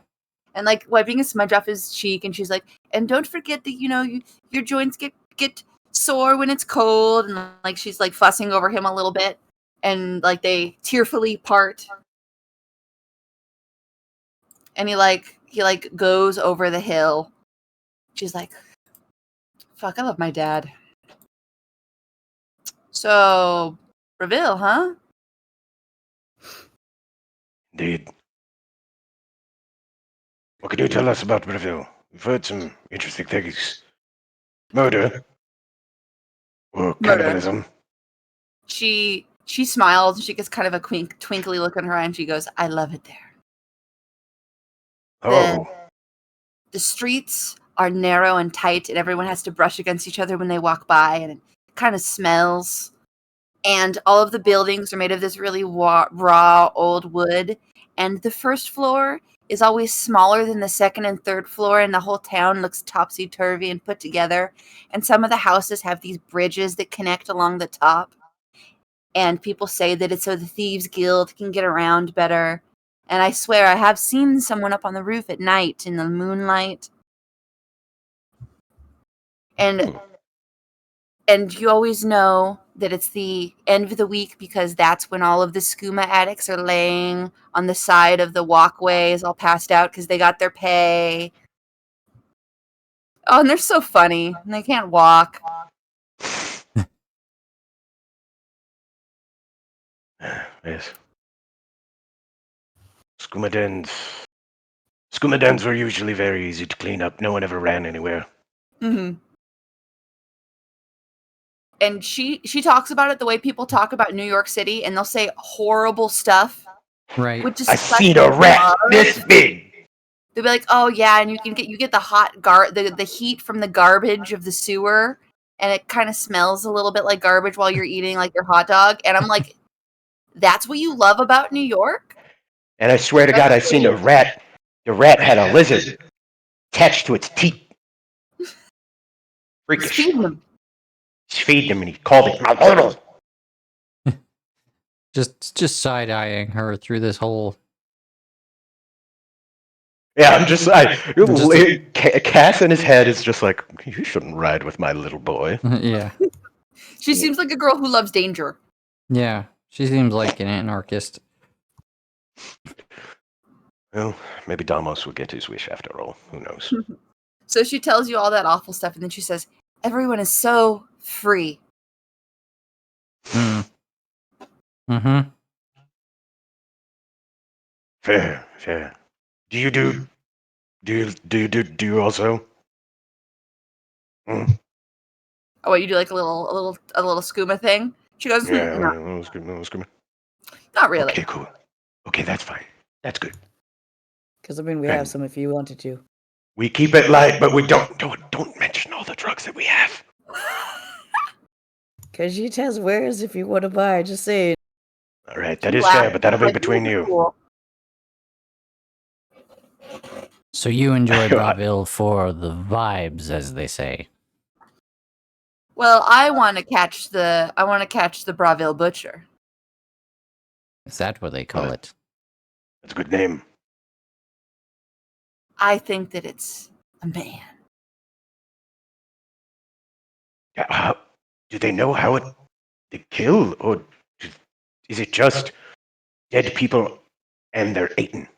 and like wiping a smudge off his cheek. And she's like, "And don't forget that your joints get sore when it's cold." And like she's like fussing over him a little bit, and like they tearfully part. And he goes over the hill. She's like, fuck, I love my dad. So, Breville, huh? Indeed. What can you tell us about Breville? We've heard some interesting things. Murder. Or cannibalism. She smiles and she gets kind of a twinkly look in her eye and she goes, I love it there. Oh. The streets are narrow and tight and everyone has to brush against each other when they walk by and it kind of smells. And all of the buildings are made of this really raw old wood. And the first floor is always smaller than the second and third floor, and the whole town looks topsy-turvy and put together. And some of the houses have these bridges that connect along the top. And people say that it's so the Thieves Guild can get around better. And I swear I have seen someone up on the roof at night in the moonlight. And you always know that it's the end of the week because that's when all of the skooma addicts are laying on the side of the walkways all passed out because they got their pay. Oh, and they're so funny. And they can't walk. Yes. Skooma dens. Skooma dens were usually very easy to clean up. No one ever ran anywhere. Mm-hmm. And she talks about it the way people talk about New York City, and they'll say horrible stuff. Right. Which is I seen a rat this big. They'll be like, "Oh yeah," and you get the hot the heat from the garbage of the sewer, and it kind of smells a little bit like garbage while you're eating like your hot dog. And I'm like, "That's what you love about New York?" And I swear to God, I seen a rat. The rat had a lizard attached to its teeth. He's Freakish. feeding them. He's feeding him, and he called it my little. Just side eyeing her through this whole. Yeah, I'm just. Cass in his head is just like, you shouldn't ride with my little boy. Yeah. She seems like a girl who loves danger. Yeah. She seems like an anarchist. Well, maybe Damos will get his wish after all. Who knows? So she tells you all that awful stuff, and then she says, "Everyone is so free." Mm. Mm-hmm. Fair, fair. Do you also? Hmm? Oh, what, you do like a little skooma thing? She goes, Yeah, "No, that was good. That was good. not really." Okay, cool. Okay, that's fine. That's good. Because I mean, we Okay. have some if you wanted to. We keep it light, but we don't mention all the drugs that we have. Because she has wares if you want to buy. Just saying. All right, that She is laughed. fair, but that'll be Like, between "This is you. cool." So you enjoy Braville for the vibes, as they say. Well, I want to catch the Braville Butcher. Is that what they call it? That's a good name. I think that it's a man. Yeah, do they know how they kill, or is it just dead people and they're eaten?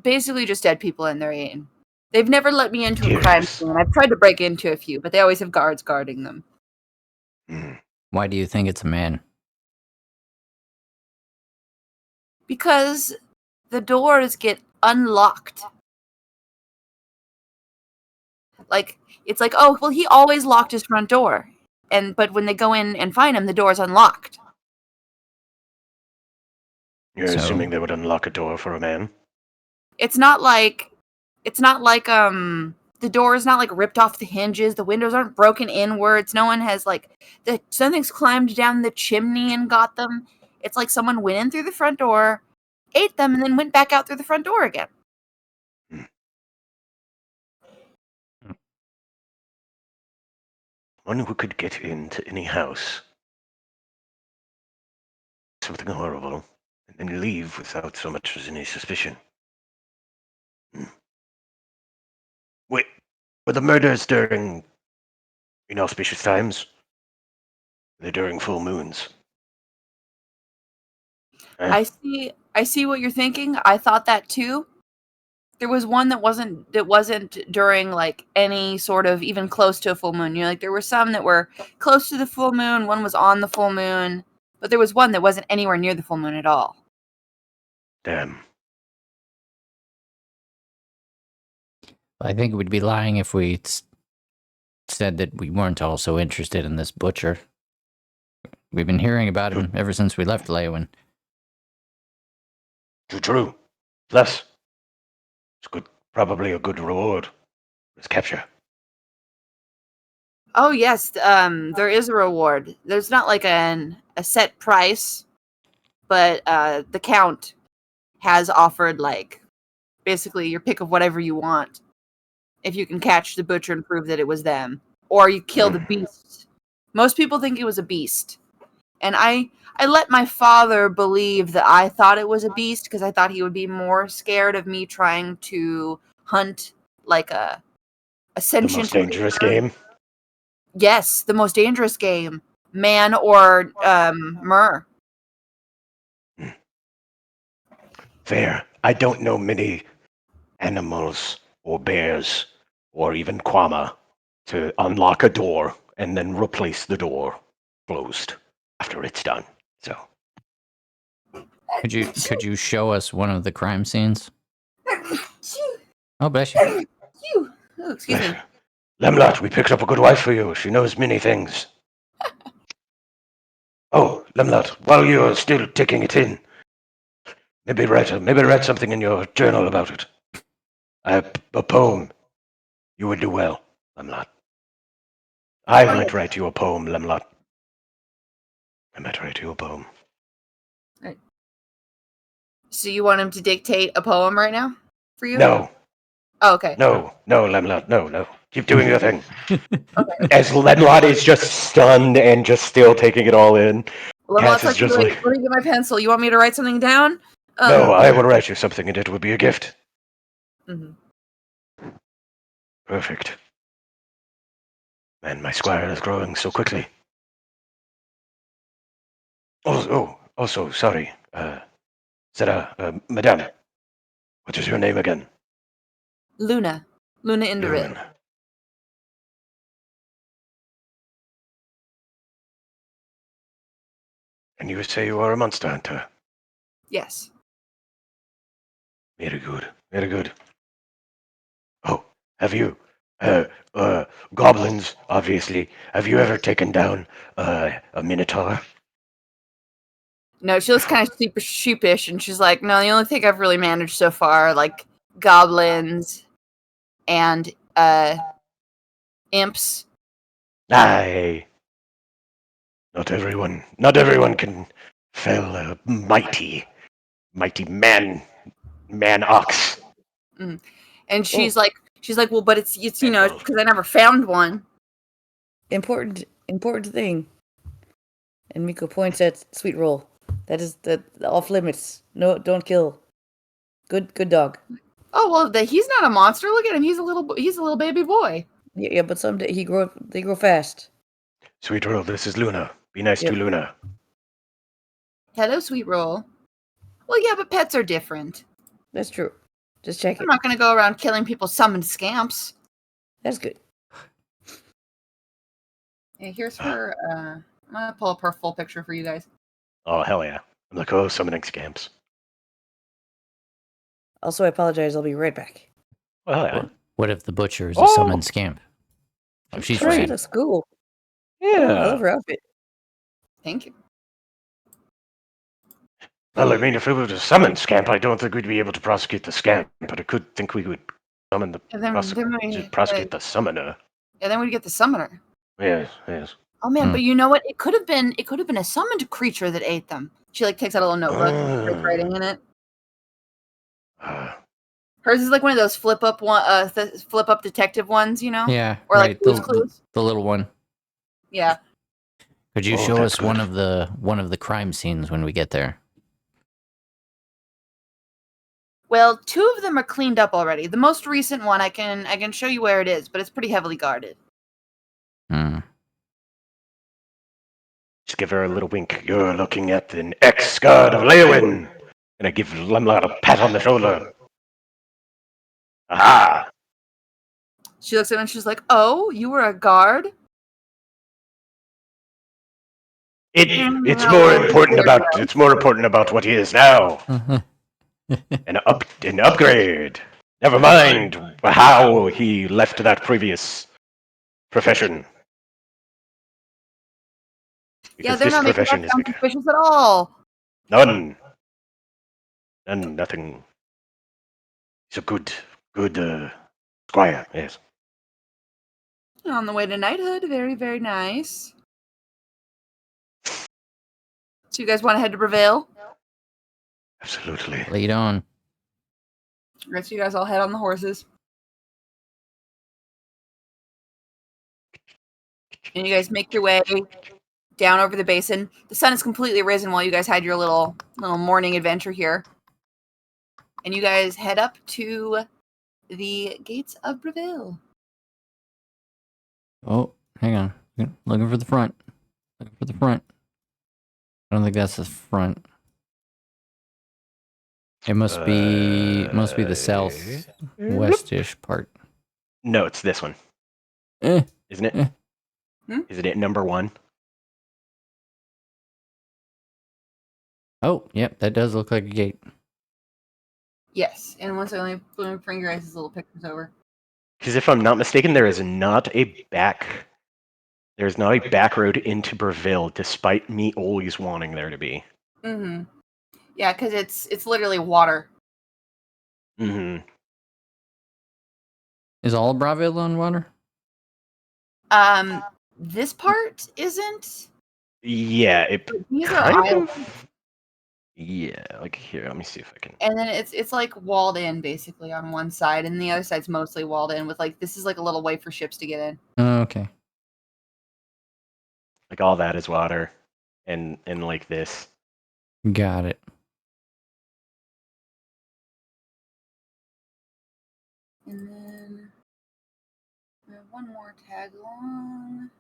Basically, just dead people and they're eaten. They've never let me into a crime Curious. scene. I've tried to break into a few, but they always have guards guarding them. Hmm. Why do you think it's a man? Because the doors get unlocked. Like, it's like, oh, well, he always locked his front door. But when they go in and find him, the door's unlocked. You're So- assuming they would unlock a door for a man? It's not like the door is not like ripped off the hinges. The windows aren't broken inwards. No one has something's climbed down the chimney and got them. It's like someone went in through the front door, ate them, and then went back out through the front door again. One who could get into any house, something horrible, and then leave without so much as any suspicion. Wait, were the murders during inauspicious times? They're during full moons. I see what you're thinking. I thought that too. There was one that wasn't during like any sort of even close to a full moon. You know, like there were some that were close to the full moon, one was on the full moon, but there was one that wasn't anywhere near the full moon at all. Damn. I think we'd be lying if we said that we weren't also interested in this butcher. We've been hearing about him ever since we left Leywin. True. Plus, it's probably a good reward. Let's capture. Oh yes, there is a reward. There's not like a set price, but the Count has offered like basically your pick of whatever you want if you can catch the butcher and prove that it was them, or you kill the beast. Most people think it was a beast, and I let my father believe that I thought it was a beast because I thought he would be more scared of me trying to hunt like a The sentient most dangerous creature. game. Yes, the most dangerous game, man or mer. Fair. I don't know many animals or bears or even Kwama to unlock a door and then replace the door closed after it's done. So Could you show us one of the crime scenes? Oh, bless you. Phew. Oh, excuse me. Lemlot, we picked up a good wife for you. She knows many things. Oh, Lemlot, while you're still taking it in, maybe write something in your journal about it. A poem. You would do well, Lemlot. I might write you a poem, Lemlot. I might write you a poem. So you want him to dictate a poem right now for you? No, Oh, okay. no, Lemlot, no. Keep doing your thing. As Lemlot is just stunned and just still taking it all in, Well, Cass let's is just like, let me get my pencil. You want me to write something down? no, I will write you something and it will be a gift. Mhm. Perfect. Man, my squire is growing so quickly. Also, sorry. Sarah, madame, what is your name again? Luna Indoril. Lune. And you say you are a monster hunter. Yes. Very good, very good. Oh, have you, goblins, obviously. Have you ever taken down, a minotaur? No, she looks kind of sheepish, and she's like, "No, the only thing I've really managed so far are like goblins and imps." Aye. Not everyone can fell a mighty man ox. And she's like, "Well, but it's Well, because I never found one." Important thing. And Miko points at Sweet Roll. That is off limits. No, don't kill. Good dog. Oh well, he's not a monster. Look at him. He's a little baby boy. Yeah, but someday they grow fast. Sweet Roll, this is Luna. Be nice Yep. to Luna. Hello, Sweet Roll. Well, yeah, but pets are different. That's true. Just check I'm it. not going to go around killing people's summoned scamps. That's good. Yeah, here's her. I'm going to pull up her full picture for you guys. Oh, hell yeah. I'm like, oh, summoning scamps. Also, I apologize. I'll be right back. Oh, hell yeah. What if the butcher is a summoned scamp? Oh, she's She right. looks cool. Yeah. Oh, I love her outfit. Thank you. Well, I mean, if it was a summoned scamp, I don't think we'd be able to prosecute the scamp, but I could think we would summon the And then prosecute the summoner. and then we get the summoner. Yes. Oh man, Hmm. but you know what? It could have been a summoned creature that ate them. She like takes out a little notebook, starts writing in it. Hers is like one of those flip up detective ones, you know? Yeah, Or right. like Blue's Clues. The little one. Yeah. Could you Oh, show that's us one good. of the crime scenes when we get there? Well, two of them are cleaned up already. The most recent one I can show you where it is, but it's pretty heavily guarded. Hmm. Just give her a little wink. You're looking at an ex-guard of Leowin. And I give Lemlot a pat on the shoulder. Aha! She looks at him and she's like, "Oh, you were a guard?" It's more important about what he is now. An upgrade. Never mind how he left that previous profession. Yeah, Because they're this not making that profession is sound suspicious at all. nothing. He's a good squire. Yes. On the way to knighthood. Very, very nice. So you guys want to head to Breville? Absolutely. Lead on. Alright, so you guys all head on the horses. And you guys make your way down over the basin. The sun is completely risen while you guys had your little morning adventure here. And you guys head up to the gates of Breville. Oh, hang on. Looking for the front. Looking for the front. I don't think that's the front. It must be the south westish part. No, it's this one, Eh, isn't it? Eh. Is it at number 1? Oh, yep, that does look like a gate. Yes, and once I let me bring your guys' little pictures over. Because if I'm not mistaken, there's not a back road into Breville, despite me always wanting there to be. Mm-hmm. Yeah, because it's literally water. Mm-hmm. Is all of Bravo on water? This part isn't. Yeah, it These are kind islands. of. Yeah, like here. Let me see if I can. And then it's like walled in basically on one side, and the other side's mostly walled in with like this is like a little way for ships to get in. Oh, okay. Like all that is water, and like this. Got it. And then we have one more tag along.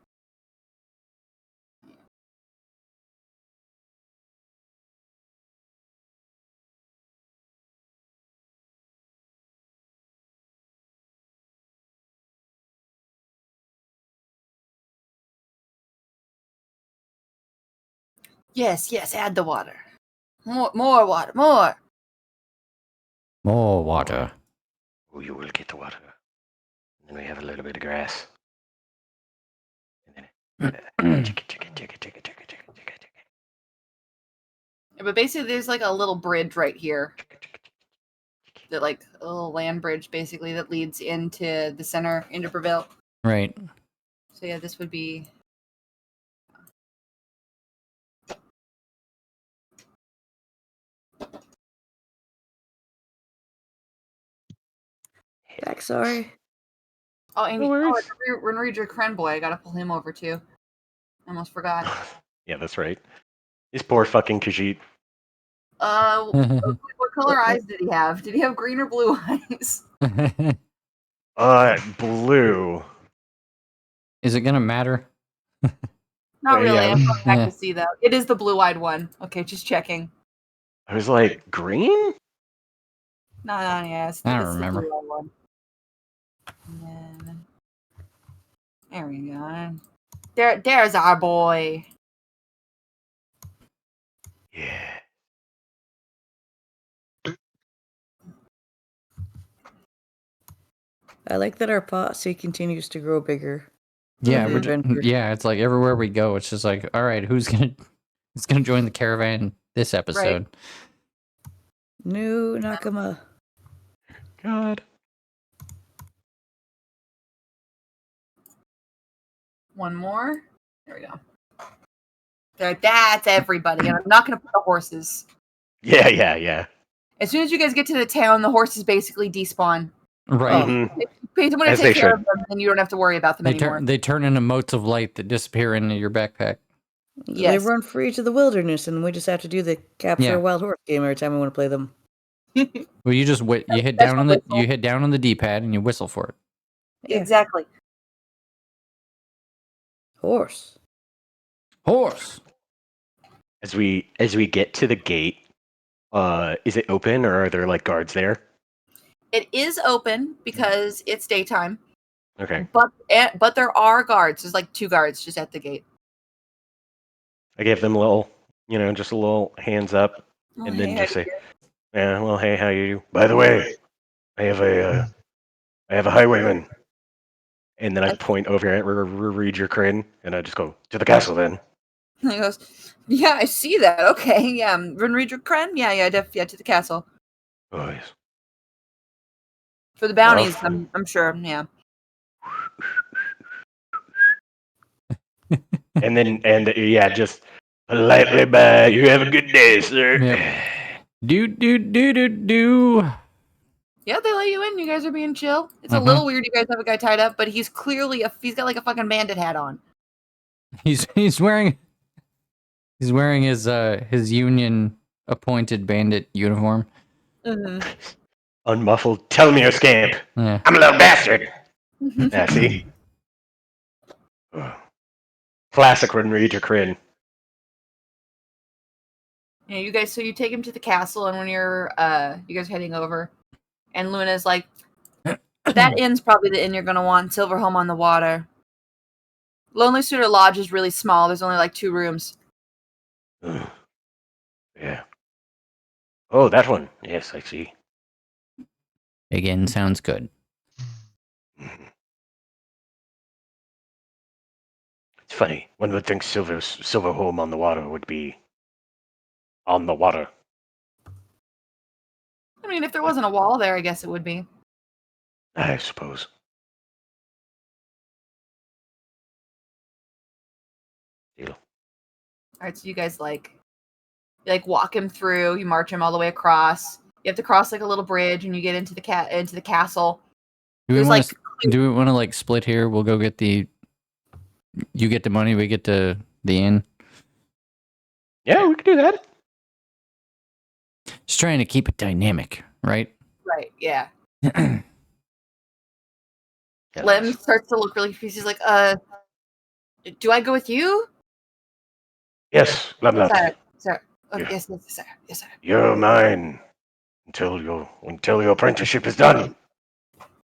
Yes, add the water. More water, more. More water. Oh, you will get the water. And then we have a little bit of grass. And then chicken. Yeah, but basically there's like a little bridge right here. That like a little land bridge basically that leads into the center, into Breville. Right. So yeah, this would be Jack, sorry. Oh, and No worries. Renreader Crenboy, I gotta pull him over too. I almost forgot. Yeah, that's right. This poor fucking Khajiit. What color eyes did he have? Did he have green or blue eyes? Blue. Is it gonna matter? Not really. Yeah. I'm going back Yeah. to see though. It is the blue-eyed one. Okay, just checking. I was like, green? No, yeah, it's I don't it's remember. the blue-eyed one. And then, there we go. There's our boy. Yeah. I like that our posse continues to grow bigger. Yeah, Mhm. we're just, yeah, it's like everywhere we go, it's just like, all right, who's gonna join the caravan this episode? New Nakama. God. One more. There we go. That's everybody. And I'm not going to put the horses. Yeah. As soon as you guys get to the town, the horses basically despawn. Right. Mhm. If you pay someone to As take they care should. of them, then you don't have to worry about them anymore. They turn into motes of light that disappear into your backpack. They Yes. run free to the wilderness, and we just have to do the capture Yeah. a wild horse game every time we want to play them. Well, you just you hit down on the D-pad and you whistle for it. Yeah. Exactly. Horse. Horse. As we get to the gate, is it open or are there like guards there? It is open because it's daytime, Okay. but there are guards. There's like 2 guards just at the gate. I gave them a little, just a little hands up, Oh, and then hey, just how say, "Yeah, well, hey, how you? By the way, I have a highwayman." And then I point over at read your crane, and I just go to the castle. Then And he goes, "Yeah, I see that. Okay, yeah, Renreader Kren. Yeah, to the castle oh yes. for the bounties. Well, I'm sure. Yeah, just politely bye. You have a good day, sir. Yep. Do. Yeah, they let you in. You guys are being chill. It's a Mhm. little weird. You guys have a guy tied up, but he's clearly he's got like a fucking bandit hat on. He's wearing his union appointed bandit uniform. Unmuffled. Tell me, you scamp. Yeah. I'm a little bastard. Yeah, see? Classic Renreader Crin. Yeah, you guys. So you take him to the castle, and when you're you guys are heading over, and Luna's like, that inn's probably the inn you're gonna want. Silverhome on the water. Lonely Suitor Lodge is really small. There's only like 2 rooms. Yeah. Oh, that one. Yes, I see. Again, sounds good. It's funny. One would think Silverhome on the water would be on the water. I mean, if there wasn't a wall there, I guess it would be. I suppose. Deal. All right, so you guys you walk him through. You march him all the way across. You have to cross like a little bridge, and you get into the castle. Do we There's want to like split here? We'll go get you get the money, we get the inn. Yeah, we could do that. Just trying to keep it dynamic, right? Right, yeah. Yeah, Lem starts to look really confused. He's like, do I go with you? Yes, Lemlot. Sir. Oh, Yeah. yes, sir. Yes, sir. You're mine until your apprenticeship is done.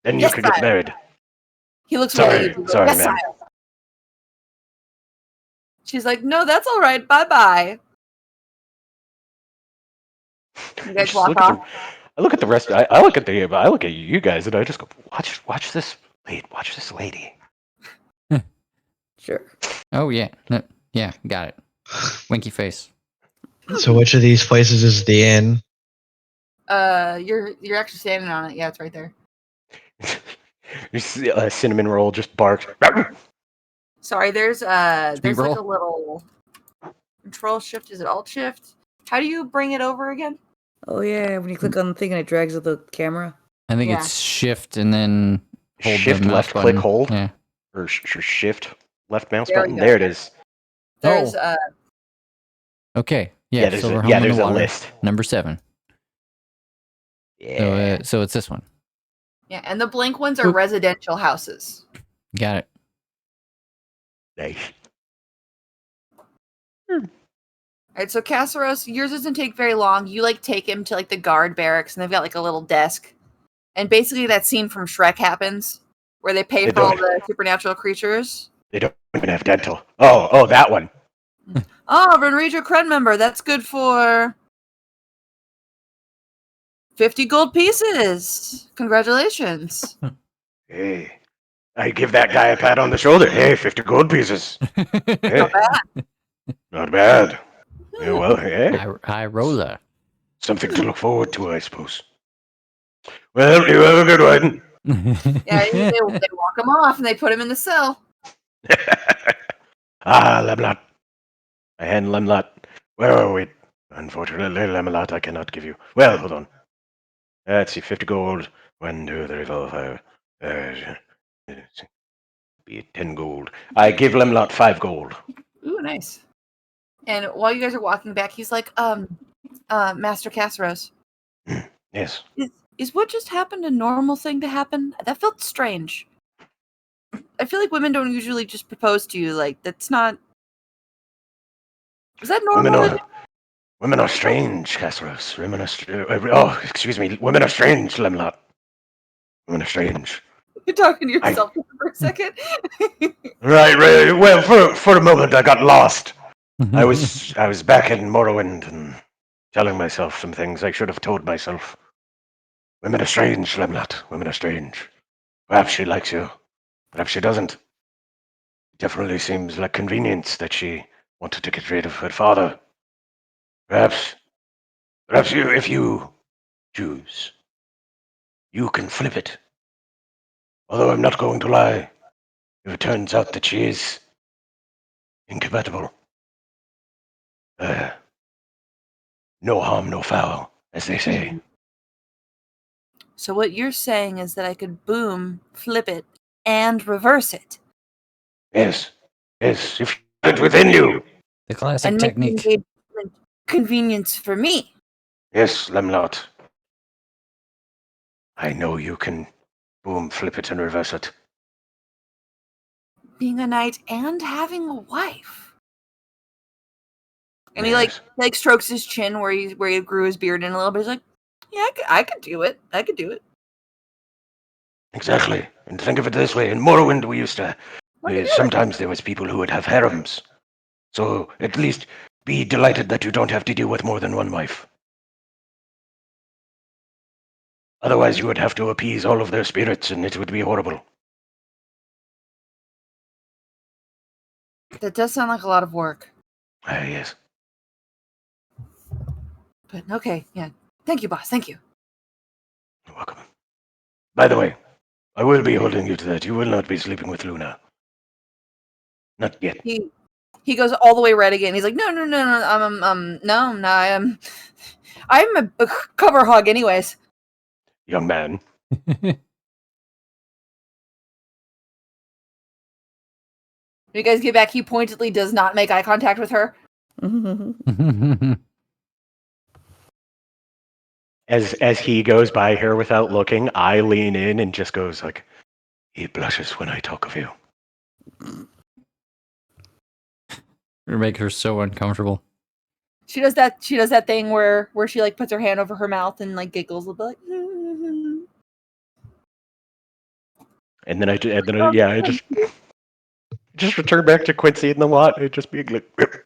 Then you Yes, can get sire. married. He looks Sorry, really sorry, yes, ma'am. sire. She's like, no, that's all right. Bye-bye. You guys Just walk look at off. I look at the rest. I look at you guys, and I just go, watch this lady. Sure. Oh yeah. No, yeah, got it. Winky face. So which of these places is the inn? You're actually standing on it. Yeah, it's right there. You see a cinnamon roll just barked. Sorry, there's Speed like roll? a little control shift. Is it alt shift? How do you bring it over again? Oh yeah, when you click on the thing and it drags up the camera. I think Yeah. it's shift and then hold Shift the mouse left button. click hold, Yeah. or shift left mouse There we button. go. There it is. There's Okay. Yeah. there's Silver a, Home yeah, on the there's a water. list. Number 7. Yeah. So it's this one. yeah, and the blank ones are Oop. residential houses. Got it. Nice. All right, so Casseros, yours doesn't take very long. You take him to the guard barracks, and they've got a little desk, and basically that scene from Shrek happens, where they pay They for all don't. the supernatural creatures. They don't even have dental. Oh, that one. Oh, Renreader Cred member, that's good for 50 gold pieces. Congratulations. Hey, I give that guy a pat on the shoulder. Hey, 50 gold pieces. Hey, not bad. Yeah, well, hey, High roller. something to look forward to, I suppose. Well, you have a good one. Yeah, they walk him off and they put him in the cell. Lemlot. I hand Lemlot. Well, wait. Unfortunately, Lemlot, I cannot give you. Well, hold on. Let's see, 50 gold. 1, 2, 3, 4, 5. Be 10 gold. I give Lemlot 5 gold. Ooh, nice. And while you guys are walking back, he's like, Master Casseros, Yes. is what just happened a normal thing to happen? That felt strange. I feel like women don't usually just propose to you. That's not. Is that normal? Women are strange, Casseros. Women are excuse me. Women are strange, Lemlot. Women are strange. You're talking to yourself for a second. Right. Well, for a moment, I got lost. I was back in Morrowind and telling myself some things I should have told myself. Women are strange, Lemlot. Women are strange. Perhaps she likes you. Perhaps she doesn't. It definitely seems like convenience that she wanted to get rid of her father. Perhaps if you choose, you can flip it. Although I'm not going to lie, if it turns out that she is incompatible. No harm, no foul, as they say. So what you're saying is that I could boom, flip it, and reverse it, Yes, yes, if you have it within you. The classic and make the technique. engagement convenience for me. Yes, Lemlot. I know you can boom, flip it, and reverse it. Being a knight and having a wife. And he Yes. like strokes his chin where he grew his beard in a little bit. He's like, yeah, I could do it. I could do it. Exactly. And think of it this way: in Morrowind, we used to. I could do it. Sometimes there was people who would have harems. So at least be delighted that you don't have to deal with more than one wife. Otherwise, you would have to appease all of their spirits, and it would be horrible. That does sound like a lot of work. Yes. But okay, yeah. Thank you, boss. Thank you. You're welcome. By the way, I will be holding you to that. You will not be sleeping with Luna. Not yet. He goes all the way red again. He's like, no, I'm a cover hog anyways. Young man. You guys get back. He pointedly does not make eye contact with her. As he goes by her without looking, I lean in and just goes like, He blushes when I talk of you. You make her so uncomfortable. She does that thing where she like puts her hand over her mouth and like giggles a bit. Like, and then I just return back to Quincy in the lot. It just be like,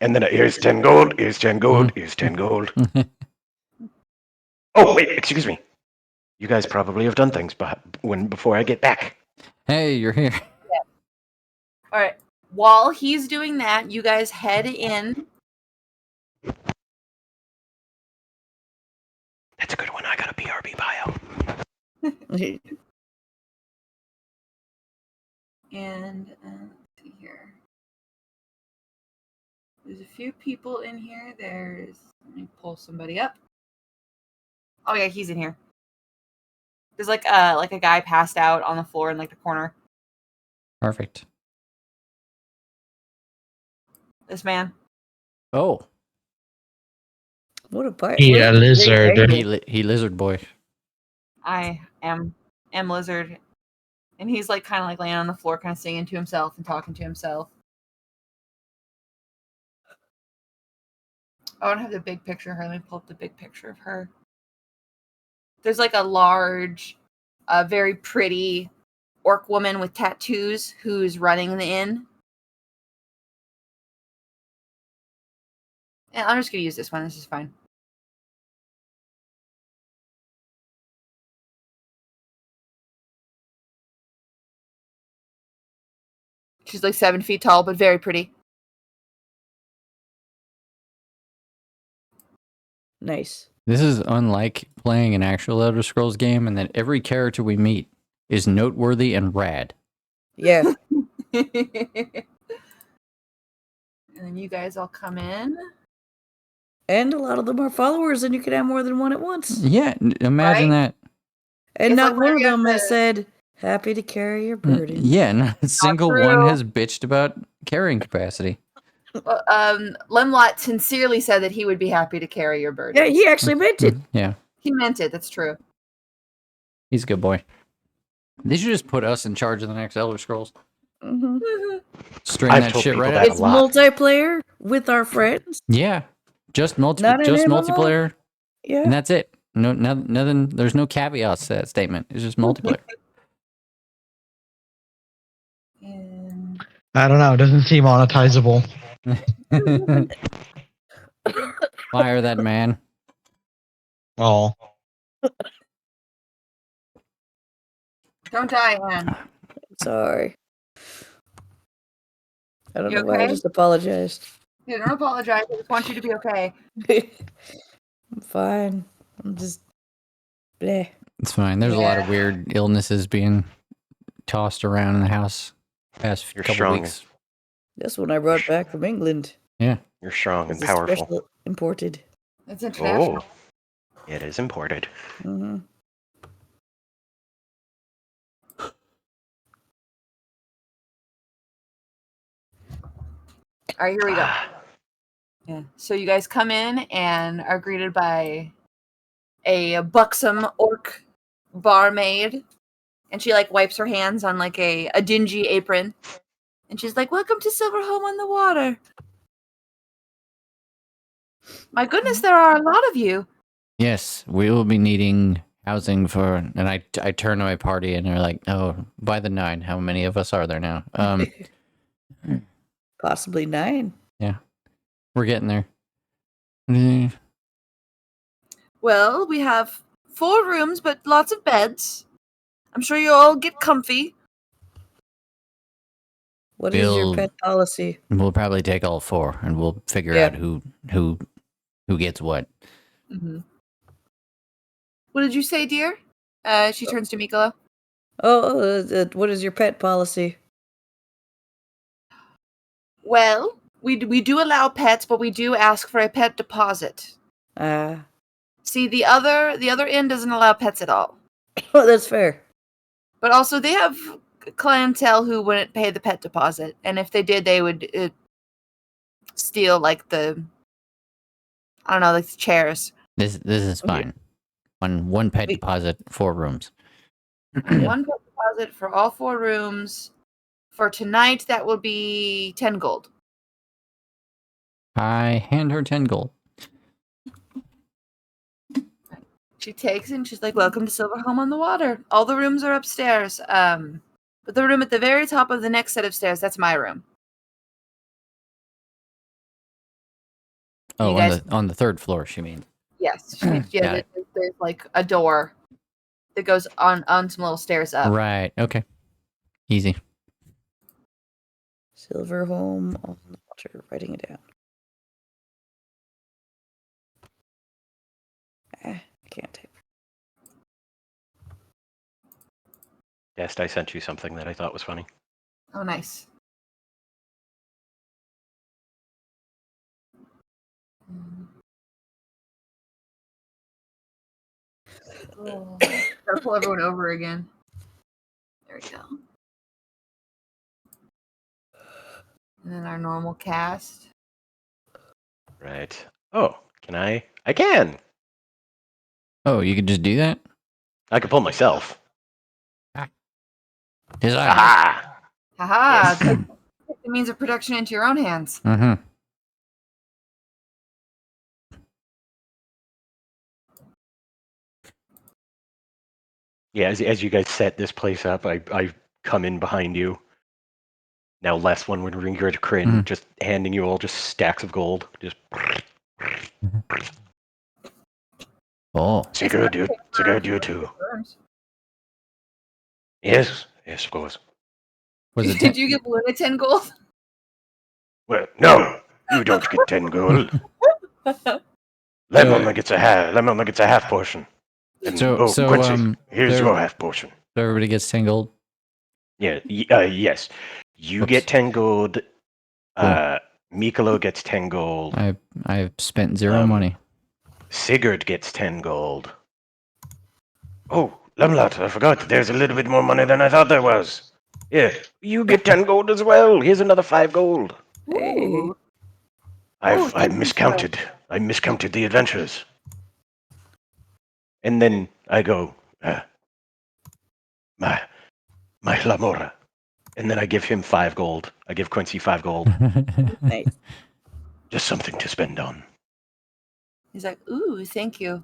And then here's 10 gold, here's 10 gold, here's 10 gold. Oh, wait, excuse me. You guys probably have done things before I get back. Hey, you're here. all right. While he's doing that, you guys head in. That's a good one. I got a BRB bio. And let's see here. There's a few people in here. Let me pull somebody up. Oh yeah, he's in here. There's like a guy passed out on the floor in like the corner. Perfect. This man. Oh, What a part. Yeah, lizard. he lizard boy. I am Lizard. And he's like kind of like laying on the floor, kind of singing to himself and talking to himself. I don't have the big picture of her. Let me pull up the big picture of her. There's like a large, very pretty orc woman with tattoos who's running the inn. And I'm just going to use this one. This is fine. She's like 7 feet tall, but very pretty. Nice. This is unlike playing an actual Elder Scrolls game, in that every character we meet is noteworthy and rad. Yeah. And then you guys all come in. And a lot of them are followers, and you can have more than one at once. Yeah, imagine Right? that. And It's not like one of when you them have has to- said, happy to carry your burden. Yeah, not a single one true. has bitched about carrying capacity. Well, Lemlot sincerely said that he would be happy to carry your burden. Yeah, he actually meant it. Yeah, He meant it. That's true. he's a good boy. They should just put us in charge of the next Elder Scrolls. Mhm. String I've that told shit people right that out. a It's lot. multiplayer with our friends. Yeah, just Not an MMO. multiplayer, Yeah. and that's it. No, nothing. There's no caveats to that statement. It's just multiplayer. And I don't know. It doesn't seem monetizable. Fire that man. Oh, don't die, Anne. Sorry. I don't You know why I okay? just apologized. Yeah, don't apologize. I just want you to be okay. I'm fine. I'm just bleh. It's fine. There's a lot of weird illnesses being tossed around in the house past You're couple strong. weeks. This one I brought back from England. You're strong and It's a powerful. special imported. It's international. Oh, it is imported. Mm-hmm. All right, here we go. Yeah. So you guys come in and are greeted by a buxom orc barmaid, and she like wipes her hands on like a dingy apron, and she's like, "Welcome to Silverhome on the Water. My goodness, there are a lot of you." Yes, we will be needing housing for. And I turn to my party and they're like, "Oh, by the 9, how many of us are there now?" Possibly 9. We're getting there. Mm, Well, we have 4 rooms, but lots of beds. I'm sure you all get comfy. What is your We'll- pet policy? We'll probably take all 4, and we'll figure Yeah. out who gets what. Mm-hmm. What did you say, dear? She turns to Mikolo. What is your pet policy? Well, we do allow pets, but we do ask for a pet deposit. See, the other inn doesn't allow pets at all. Oh, that's fair. But also, they have clientele who wouldn't pay the pet deposit, and if they did, they would steal like the chairs. This is fine. One pet deposit, 4 rooms. One pet deposit for all 4 rooms. For tonight, that will be 10 gold. I hand her 10 gold. She takes it and she's like, "Welcome to Silverhome on the Water. All the rooms are upstairs. But the room at the very top of the next set of stairs, that's my room." Oh, You guys- on the 3rd floor, she means. Yes. Got it. There's like a door that goes on some little stairs up. Right. Okay. Easy. Silverhome on the Water. Writing it down. I can't type. Yes, I sent you something that I thought was funny. Oh, nice. Oh, gotta pull everyone over again. There we go. And then our normal cast. Right. Oh, can I? I can. Oh, you could just do that? I can pull myself. His eyes. Aha! Haha! Yes. Take the means of protection into your own hands. Mm-hmm. Yeah, as you guys set this place up, I come in behind you. Now less one would ring your crin, Mhm. just handing you all just stacks of gold. Just Oh. It's a good, dude. It's a good, you too. yes, yes, of course. Was it Did you give Luna 10 gold? Well, no, you don't get 10 gold. Lemon gets a half portion. And So Quincy, here's there- your half portion. So everybody gets 10 gold? Yeah, yes. You Whoops. get 10 gold. Cool. Mikolo gets 10 gold. I've spent 0 money. Sigurd gets 10 gold. Oh, Lemlat, I forgot. There's a little bit more money than I thought there was. Yeah, you get 10 gold as well. Here's another 5 gold. Ooh. I thank you, miscounted. I miscounted the adventures. And then I go, my Lamora. and then I give him 5 gold. I give Quincy 5 gold. Nice. Just something to spend on. He's like, "Ooh, thank you."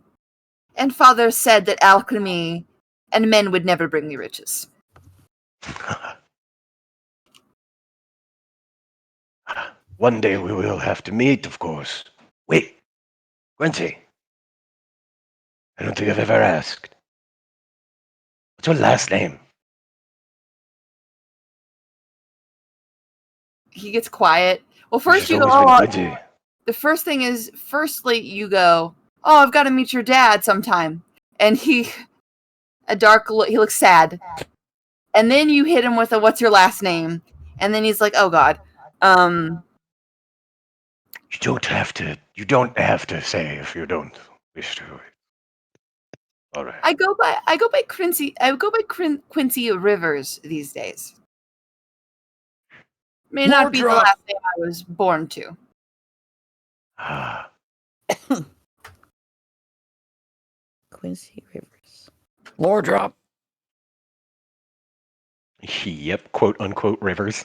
And father said that alchemy and men would never bring me riches. One day we will have to meet, of course. Wait, Quincy. I don't think I've ever asked. What's your last name? He gets quiet. Well, first It's you go, always been Quincy. the first thing is, firstly, you go, "Oh, I've got to meet your dad sometime." And he looks sad. And then you hit him with a, "What's your last name?" And then he's like, "Oh, God." You don't have to. You don't have to say if you don't wish to. All right. I go by Quincy Rivers these days. May not be the Wardrop. last name I was born to. Ah, Quincy Rivers. Lore drop. Yep, quote unquote rivers.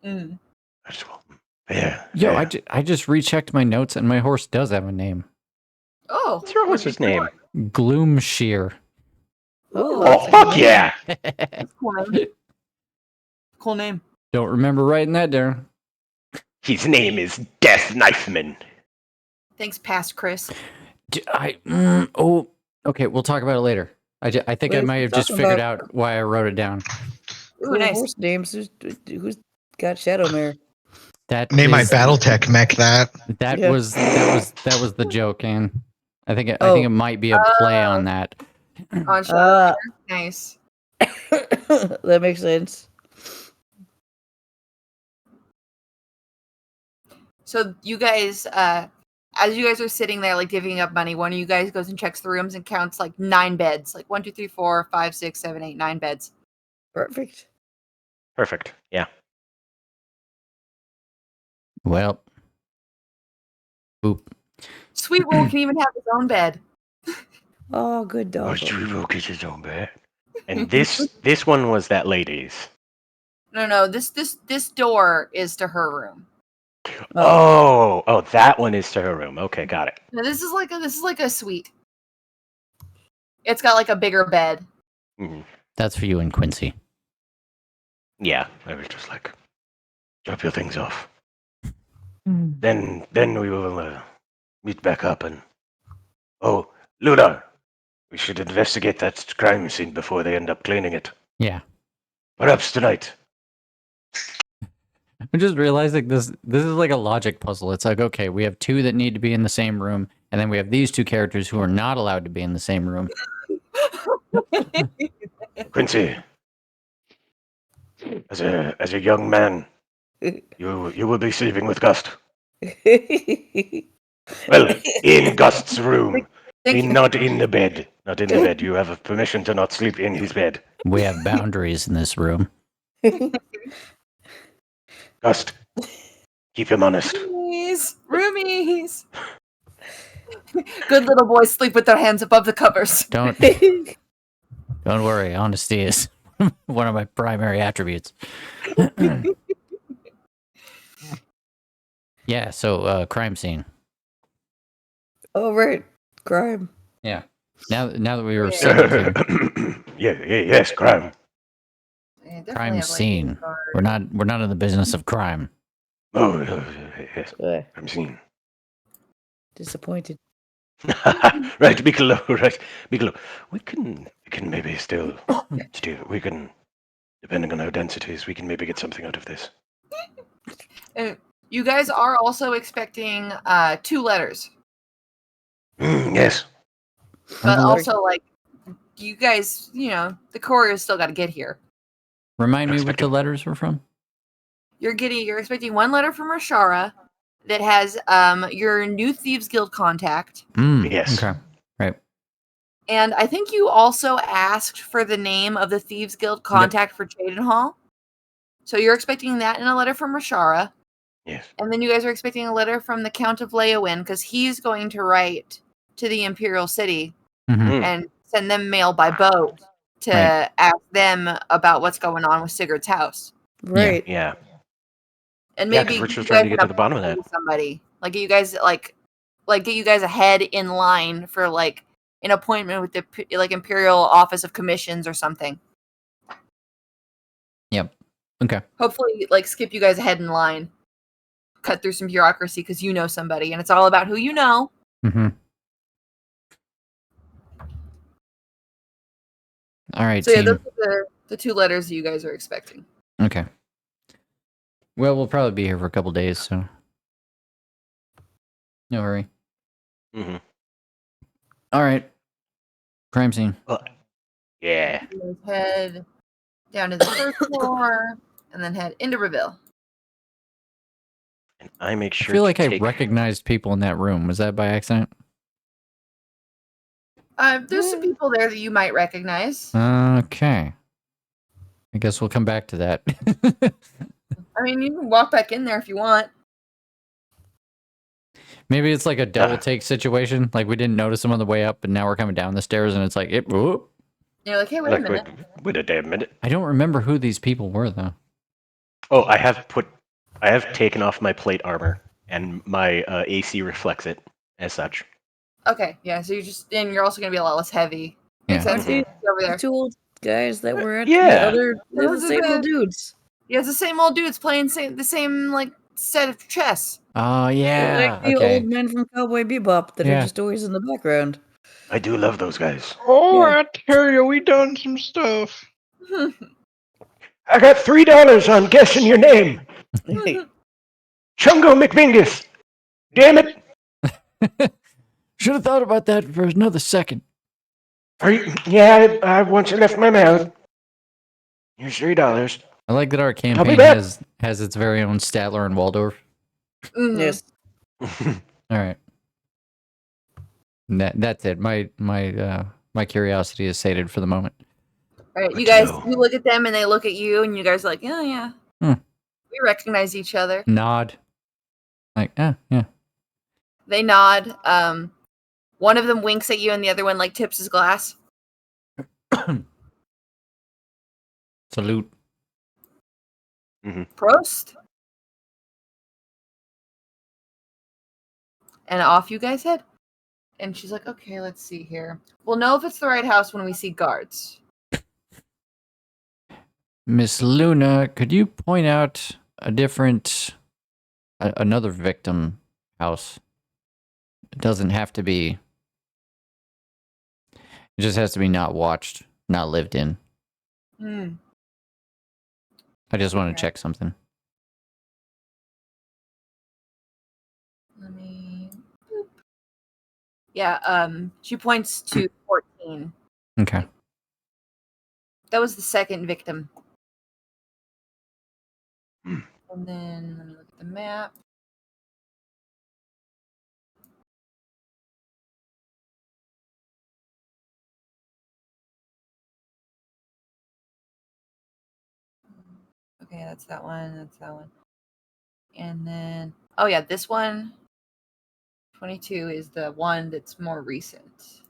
Mm. that's well. Yeah. Yo, yeah. I just rechecked my notes and my horse does have a name. Oh, What's your horse's name? Gloomshear. Oh, Oh, that's a fuck good yeah! that's cool name. Cool name. Don't remember writing that down. His name is Death Knifeman. Thanks, past Chris. Okay, we'll talk about it later. I think I Wait, might we're have just talking figured about- out why I wrote it down. Ooh, cool nice. horse names. Who's got Shadowmare? That Name my is- BattleTech mech that. That Yeah. was the joke, and I think Oh. it might be a play on that. On Shadow. Nice. That makes sense. So you guys, as you guys are sitting there like divvying up money, one of you guys goes and checks the rooms and counts like 9 beds, like 1, 2, 3, 4, 5, 6, 7, 8, 9 beds. Perfect. Perfect. Yeah. Well, boop. Sweet Roll can even have his own bed. Oh, good Oh, dog. Drew gets his own bed. And this one was that lady's. No, this door is to her room. Oh, that one is to her room. Okay, got it. No, this is like a suite. It's got like a bigger bed. Mhm. That's for you and Quincy. Yeah. I was just like, drop your things off. Then we will meet back up and. Oh, Luna, we should investigate that crime scene before they end up cleaning it. Yeah. Perhaps tonight. I just realized like this is like a logic puzzle. It's like, okay, we have 2 that need to be in the same room, and then we have these 2 characters who are not allowed to be in the same room. Quincy, as a young man, you will be sleeping with Gust. Well, in Gust's room. Thank you. Not in the bed. Not in the bed. You have permission to not sleep in his bed. We have boundaries in this room. Gust, keep him honest. Roomies. Good little boys sleep with their hands above the covers. Don't worry, honesty is one of my primary attributes. Yeah, so crime scene. Oh, right. Crime. Yeah. Now that we were Yeah. settled here, Yes, crime. Yeah, definitely crime have, like, scene. guard. We're not in the business of crime. Oh, yes, crime scene. Disappointed. Right, Bigelow. We can maybe still, we can, depending on our densities, we can maybe get something out of this. You guys are also expecting 2 letters, Yes. but Mhm. also like you guys, the courier's still got to get here. Remind me what the Expecting- letters were from? You're expecting 1 letter from Rashara that has your new Thieves Guild contact, Yes. Okay. Right. and I think you also asked for the name of the Thieves Guild contact for Tradenhall. So you're expecting that in a letter from Rashara. Yes. And then you guys are expecting a letter from the Count of Leowin because he's going to write to the Imperial City Mhm. and send them mail by boat to Right. ask them about what's going on with Sigurd's house. Right. Yeah. And Yeah, maybe 'cause Richard's you trying guys to get an to the bottom of appointment that. with somebody. Like get you guys get you guys ahead in line for like an appointment with the like Imperial Office of Commissions or something. Yep. Okay. Hopefully like skip you guys ahead in line. Cut through some bureaucracy because you know somebody and it's all about who you know. Mm-hmm. All right, So yeah, team. those are the 2 letters you guys are expecting. Okay. Well, we'll probably be here for a couple days, so no worry. Mm-hmm. All right. Crime scene. Yeah. You guys head down to the first floor and then head into Reveal. And I make I sure feel to like I take... recognized people in that room. Was that by accident? There's some people there that you might recognize. Okay. I guess we'll come back to that. I mean, you can walk back in there if you want. Maybe it's like a double take situation. Like we didn't notice them on the way up, and now we're coming down the stairs, and it's like, whoop. You're like, hey, wait a minute. Wait a damn minute. I don't remember who these people were, though. Oh, I have taken off my plate armor, and my AC reflects it as such. Okay, yeah. So you're also gonna be a lot less heavy. Makes Yeah. sense. Aren't they Over the there. 2 old guys that were at Yeah. the other? They're the Those are same old the- dudes. Yeah, it's the same old dudes playing the same like set of chess. Oh, They're yeah. like the Okay. old men from Cowboy Bebop that Yeah. are just always in the background. I do love those guys. Oh, Yeah. I tell you, we done some stuff. I got $3 on guessing your name. Chungo McMingus. Damn it. Should have thought about that for another second. Are you? Yeah, I once it left my mouth. Here's $3. I like that our be campaign back. has its very own Statler and Waldorf. Mhm. Yes. All right. That's it. My curiosity is sated for the moment. All right, you Good to guys, know. you look at them and they look at you, and you guys are like, oh yeah, Hmm. we recognize each other. Nod. Like, yeah. They nod. One of them winks at you, and the other one like tips his glass. Salute. Prost. And off you guys head. And she's like, okay, let's see here. We'll know if it's the right house when we see guards. Miss Luna, could you point out another victim house? It doesn't have to be. It just has to be not watched, not lived in. I just want to check something. Let me. Boop. Yeah. She points to 14. Okay. That was the second victim. Hmm. And then let me look at the map. Okay, that's that one. That's that one. And then, oh yeah, this one, 22, is the one that's more recent.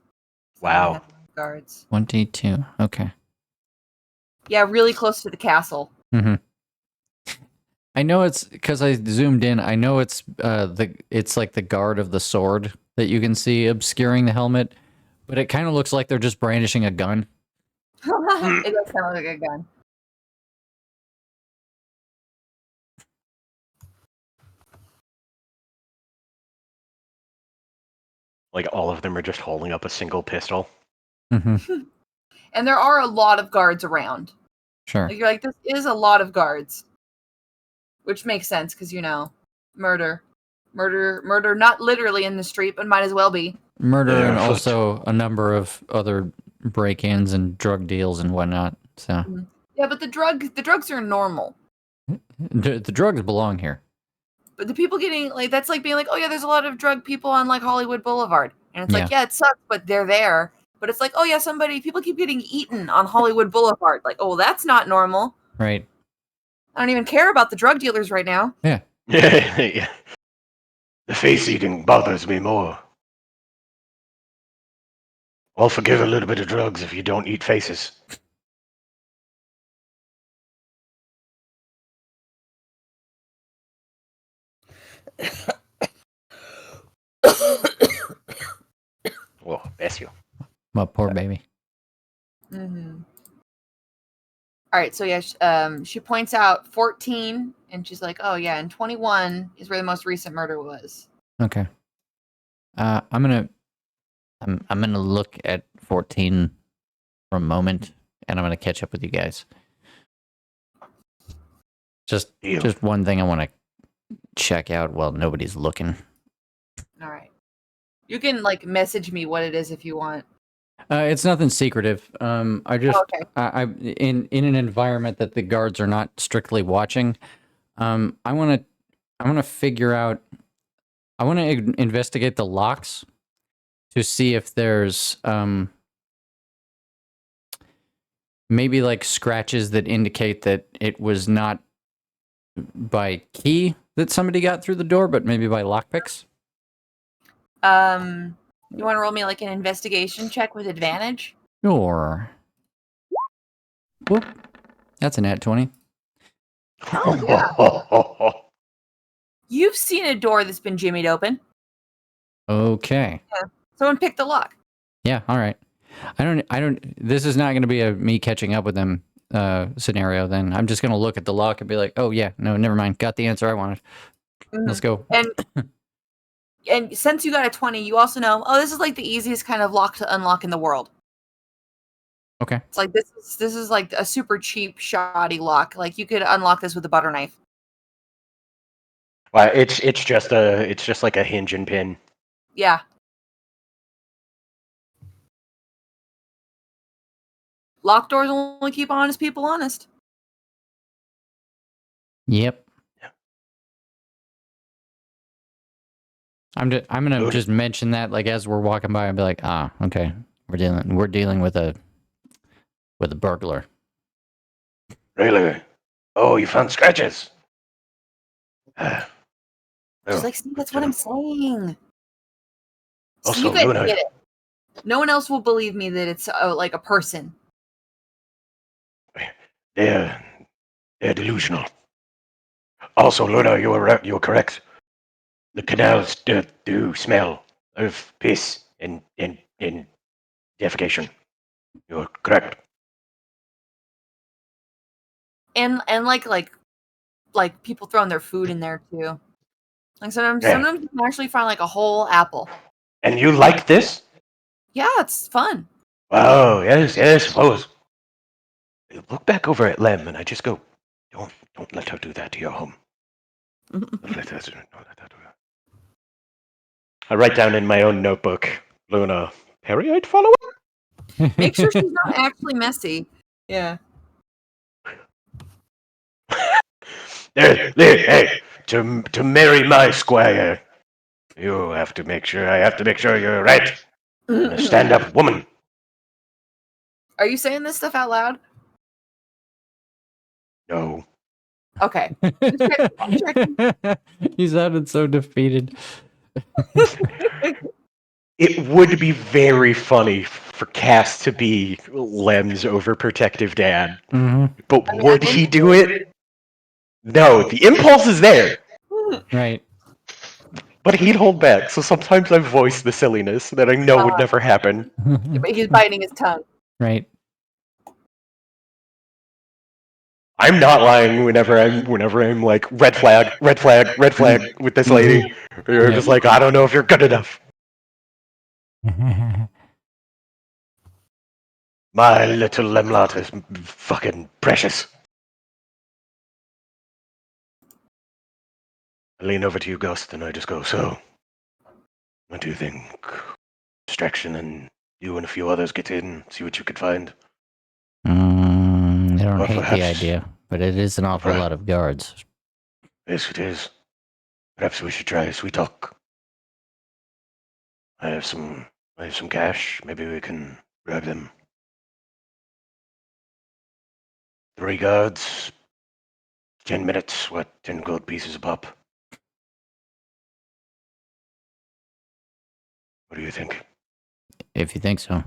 Wow. Guards. 22. Okay. Yeah, really close to the castle. Mm-hmm. I know it's because I zoomed in. I know it's it's like the guard of the sword that you can see obscuring the helmet, but it kind of looks like they're just brandishing a gun. It does sound like a gun. Like all of them are just holding up a single pistol. Mm-hmm. And there are a lot of guards around. Sure. Like, you're like, this is a lot of guards. Which makes sense, because, murder. Murder, not literally in the street, but might as well be. Murder Yeah, and first- also a number of other break-ins and drug deals and whatnot. So Yeah, but the drugs are normal. the drugs belong here. But the people getting, like, that's like being like, oh yeah, there's a lot of drug people on, like, Hollywood Boulevard. And it's like, yeah, it sucks, but they're there. But it's like, oh yeah, people keep getting eaten on Hollywood Boulevard. Like, oh, that's not normal. Right. I don't even care about the drug dealers right now. Yeah. Yeah. The face eating bothers me more. I'll forgive a little bit of drugs if you don't eat faces. Oh, bless you. My poor baby. Mm-hmm. All right, so yeah, she points out 14, and she's like, "Oh yeah, and 21 is where the most recent murder was." Okay. I'm gonna look at 14 for a moment, and I'm gonna catch up with you guys. Just one thing I want to check out while nobody's looking. All right, you can like message me what it is if you want. It's nothing secretive. I just Okay. I in an environment that the guards are not strictly watching. I want I'm gonna figure out. I want to investigate the locks to see if there's maybe like scratches that indicate that it was not by key that somebody got through the door, but maybe by lockpicks. You want to roll me like an investigation check with advantage? Sure. Whoop. That's an at 20. You've seen a door that's been jimmied open. Okay. Someone picked the lock. Yeah, all right. I don't this is not going to be a me catching up with them scenario then. I'm just going to look at the lock and be like, "Oh yeah, no, never mind. Got the answer I wanted. Let's go." And since you got a 20, you also know, oh, this is like the easiest kind of lock to unlock in the world. Okay. It's like this is like a super cheap, shoddy lock. Like you could unlock this with a butter knife. Well, it's just like a hinge and pin. Yeah. Locked doors only keep honest people honest. Yep. I'm gonna just mention that like as we're walking by and be like, okay, we're dealing with a burglar. Really? Oh, you found scratches. Just like, see, that's what I'm saying. So Also, you guys Luna, get it. No one else will believe me that it's like a person. they're delusional. Also, Luna, you were correct. The canals do smell of piss and defecation. You are correct. And like people throwing their food in there too. Like sometimes Yeah. you can actually find like a whole apple. And you like this? Yeah, it's fun. Wow, yes, I suppose. I look back over at Lem and I just go, don't let her do that to your home. Don't let her do that. I write down in my own notebook, Luna, Perryite follower? Make sure she's not actually messy. Yeah. Hey, to marry my squire, you have to make sure. I have to make sure you're right. A stand-up woman. Are you saying this stuff out loud? No. Okay. He sounded so defeated. It would be very funny for Cass to be Lem's overprotective dad. Mm-hmm. But would he do it? No, the impulse is there. Right. But he'd hold back, so sometimes I voice the silliness that I know would never happen. He's biting his tongue. Right. I'm not lying whenever I'm like red flag with this lady. You're just like, I don't know if you're good enough. My little Lemlot is fucking precious. I lean over to you, Ghost, and I just go, so, what do you think? Distraction and you and a few others get in, see what you could find. I don't Or hate perhaps- the idea, but it is an awful lot of guards. Yes, it is. Perhaps we should try a sweet talk. I have some cash. Maybe we can grab them. 3 guards. 10 minutes. What? 10 gold pieces a pop. What do you think? If you think so.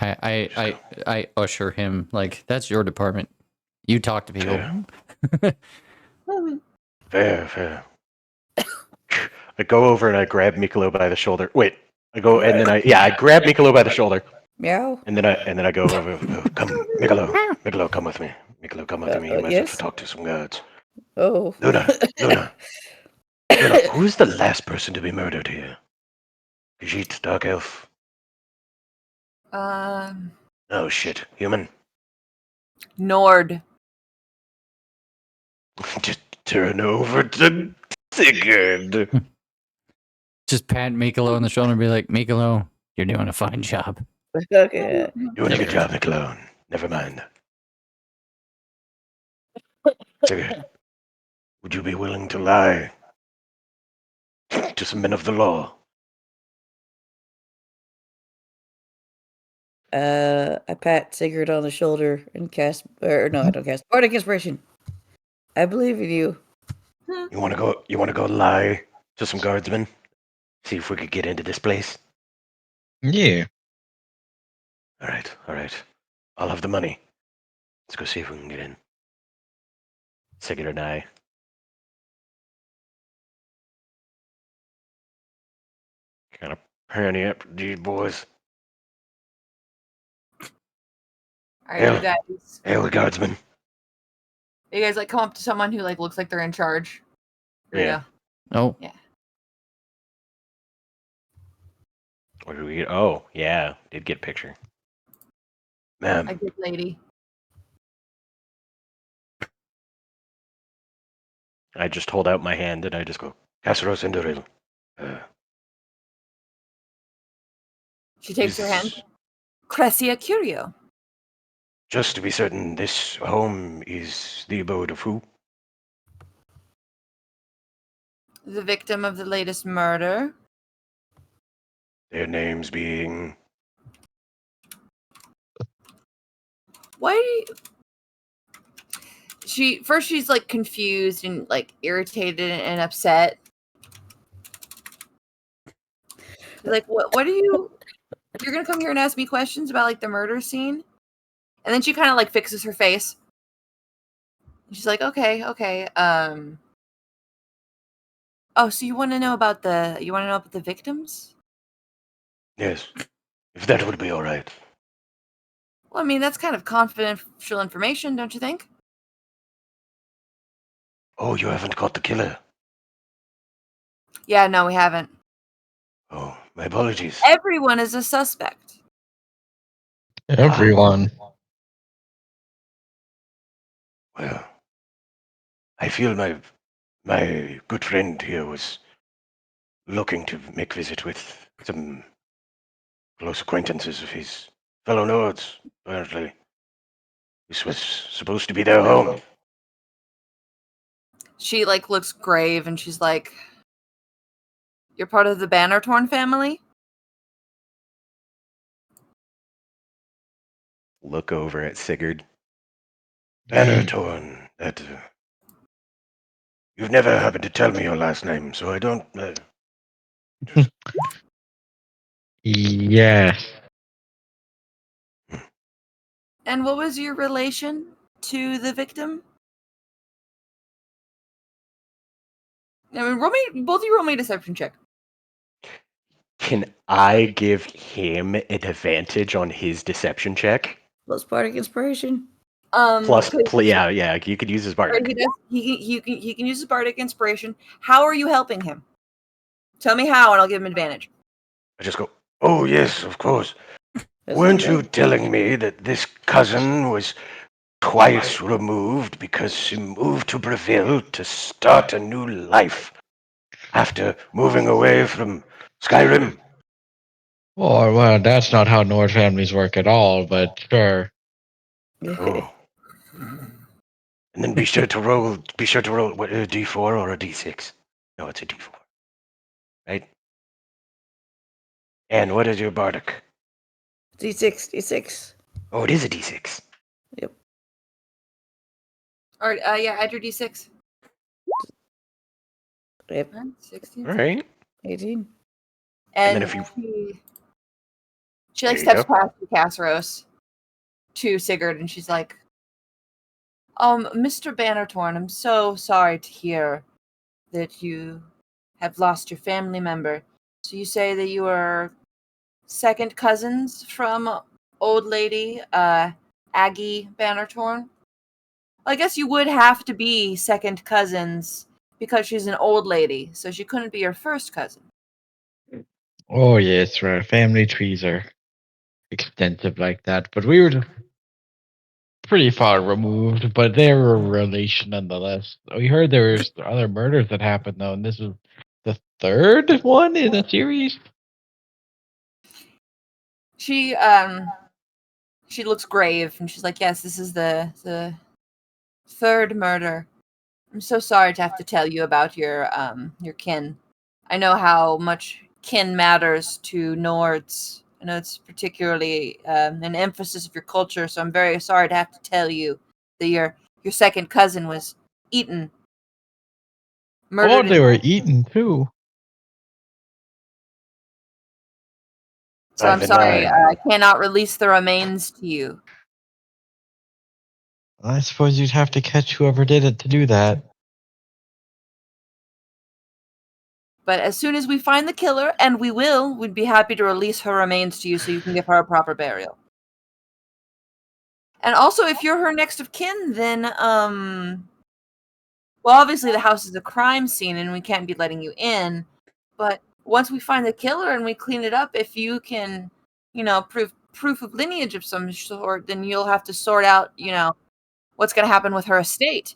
I usher him like that's your department. You talk to people. Fair. I go over and I grab Mikolo by the shoulder. Wait, I go and then I grab Mikolo by the shoulder. Meow. And then I go over. Come, Mikolo, come with me. Mikolo, come with me. You might have yes? to talk to some guards. Oh. Luna, who's the last person to be murdered here? Khajiit, Dark Elf. Oh shit, human. Nord. Just turn over to Sigurd. Just pat Mikolo on the shoulder and be like, Mikolo, you're doing a fine job. Okay. Doing a good job, Mikolo. Never mind. Sigurd, would you be willing to lie to some men of the law? I pat Sigurd on the shoulder and cast, or no, I don't cast bardic inspiration. I believe in you. You want to go? You want to go lie to some guardsmen? See if we could get into this place. Yeah. All right, all right. I'll have the money. Let's go see if we can get in. Sigurd and I. Kind of panty up these boys. All right, Yeah. Hail the guardsmen. you guys like come up to someone who like looks like they're in charge. Here we Yeah. go. Oh, What do we get? Oh, yeah. Did get a picture. A Ma'am, good lady. I just hold out my hand and I just go, Casaros Indoril. She takes her hand. Crescia Curio. Just to be certain, this home is the abode of who? The victim of the latest murder. Their names being... Why do you... she's like confused and like irritated and upset. She's like, what are you... You're gonna come here and ask me questions about like the murder scene? And then she kind of like fixes her face. She's like, okay. Oh, so you want to know about the victims? Yes, if that would be all right. Well, I mean, that's kind of confidential information, don't you think? Oh, you haven't caught the killer. Yeah, no, we haven't. Oh, my apologies. Everyone is a suspect. Everyone. Well, I feel my good friend here was looking to make visit with some close acquaintances of his fellow Nords, apparently. This was supposed to be their home. She like looks grave and she's like, "You're part of the Banner Torn family?" Look over at Sigurd. Banner Torn, that... you've never happened to tell me your last name, so I don't... Yes. And what was your relation to the victim? I mean, both of you roll me a deception check. Can I give him an advantage on his deception check? Plus bardic inspiration. Yeah, you could use his bardic. He can use his bardic inspiration. How are you helping him? Tell me how, and I'll give him advantage. I just go, oh yes, of course. That's Weren't not you bad. telling me that this cousin was twice removed because she moved to Breville to start a new life after moving away from Skyrim? Or, well, that's not how Nord families work at all, but sure. Oh. And then be sure to roll what, a d4 or a d6. No, it's a d4. Right? And what is your bardic? D6. Oh, it is a d6. Yep. All right, yeah, add your d6. Yep. 16. All right. 18. And then And if you... she like There you steps go. past the Casseros to Sigurd, and she's like, Mr. Bannertorn, I'm so sorry to hear that you have lost your family member. So you say that you are second cousins from old lady Aggie Bannertorn? I guess you would have to be second cousins because she's an old lady, so she couldn't be your first cousin. Oh, yes, right. Family trees are extensive like that, but we were pretty far removed, but they were a relation nonetheless. We heard there was other murders that happened, though, and this is the third one in the series. She looks grave and she's like, yes, this is the third murder. I'm so sorry to have to tell you about your kin. I know how much kin matters to Nords. I know it's particularly an emphasis of your culture, so I'm very sorry to have to tell you that your second cousin was eaten, Oh, murdered. they were eaten too. So I'm By the sorry, nine. I cannot release the remains to you. I suppose you'd have to catch whoever did it to do that. But as soon as we find the killer, and we will, we'd be happy to release her remains to you so you can give her a proper burial. And also, if you're her next of kin, then, well, obviously the house is a crime scene and we can't be letting you in. But once we find the killer and we clean it up, if you can, proof of lineage of some sort, then you'll have to sort out, what's going to happen with her estate.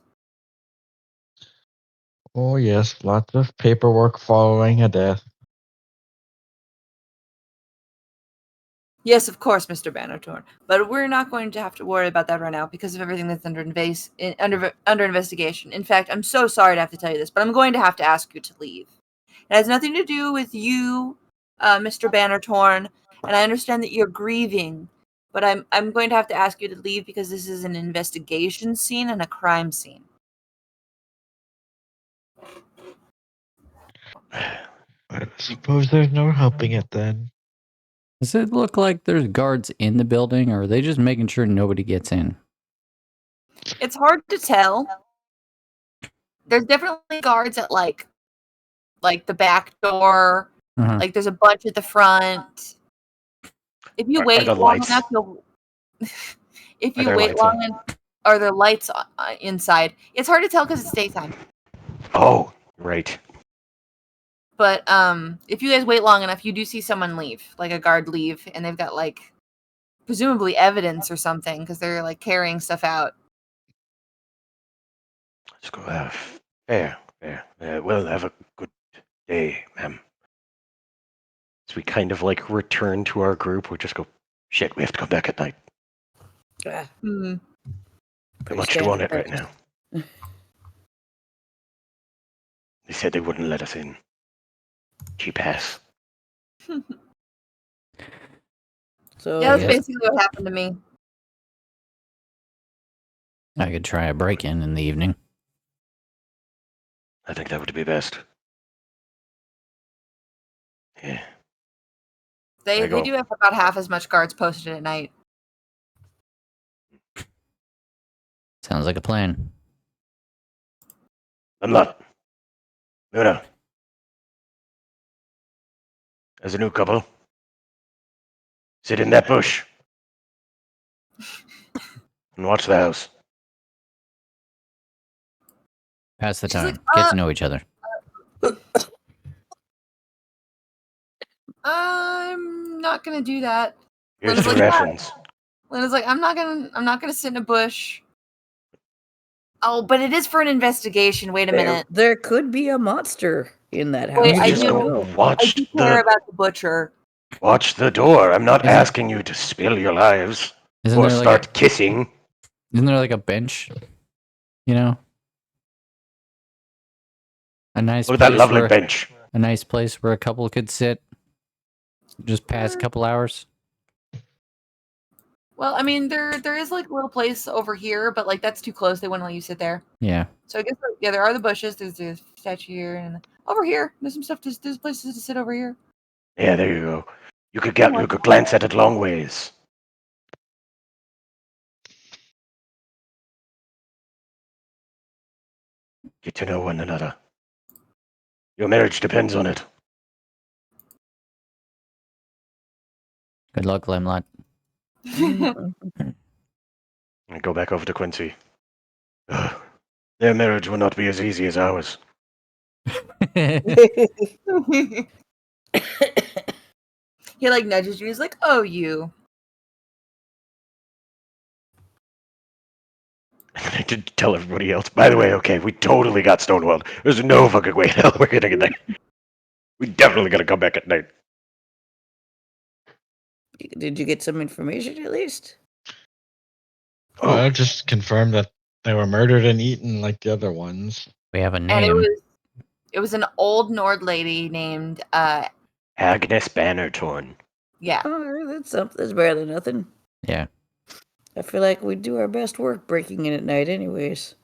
Oh yes, lots of paperwork following a death. Yes, of course, Mr. Bannertorn. But we're not going to have to worry about that right now because of everything that's under investigation. In fact, I'm so sorry to have to tell you this, but I'm going to have to ask you to leave. It has nothing to do with you, Mr. Bannertorn, and I understand that you're grieving, but I'm going to have to ask you to leave because this is an investigation scene and a crime scene. I suppose there's no helping it then. Does it look like there's guards in the building, or are they just making sure nobody gets in? It's hard to tell. There's definitely guards at like the back door. Uh-huh. Like there's a bunch at the front. If you Are wait the long lights- enough, you'll. If Are you there wait lights long on? enough, are there lights inside? It's hard to tell because it's daytime. Oh, right. But if you guys wait long enough, you do see someone leave, like a guard leave, and they've got like presumably evidence or something because they're like carrying stuff out. Let's go. Fair. Well, have a good day, ma'am. As we kind of like return to our group, we just go, shit, we have to come back at night. Ah, Hmm. How pretty much do you want standard it right practice. now? They said they wouldn't let us in. Cheap ass. So Yeah, that's yes. basically what happened to me. I could try a break-in in the evening. I think that would be best. Yeah. They There you go. do have about half as much guards posted at night. Sounds like a plan. Unlock. Luna. As a new couple, sit in that bush and watch the house. Pass the She's time. like, Get to know each other. I'm not gonna do that. Here's Lena's like, directions. Lena's like, I'm not gonna sit in a bush. Oh, but it is for an investigation. Wait a minute. there could be a monster in that house. Wait, You I just do- go I watch do care the about the butcher. watch the door. I'm not Is it- asking you to spill your lives Isn't or there start kissing. isn't there like a bench? You know? A nice Look at that place lovely where bench. a nice place where a couple could sit. Just pass a couple hours. Well, I mean, there is like a little place over here, but like that's too close. They wouldn't let you sit there. Yeah. So I guess yeah, there are the bushes. There's the statue here, and over here, there's some stuff. There's places to sit over here. Yeah, there you go. You could glance at it long ways. Get to know one another. Your marriage depends on it. Good luck, Limelight. And go back over to Quincy. Ugh. Their marriage will not be as easy as ours. He like nudges you. He's like, "Oh, you." I did tell everybody else. By the way, okay, we totally got stonewalled. There's no fucking way in hell we're gonna get there. We definitely gotta come back at night. Did you get some information at least? I just confirmed that They were murdered and eaten like the other ones. We have a And name. it was an old Nord lady named Agnes Bannertorn. yeah. Oh, that's something. That's better than nothing. Yeah. I feel like we do our best work breaking in at night, anyways.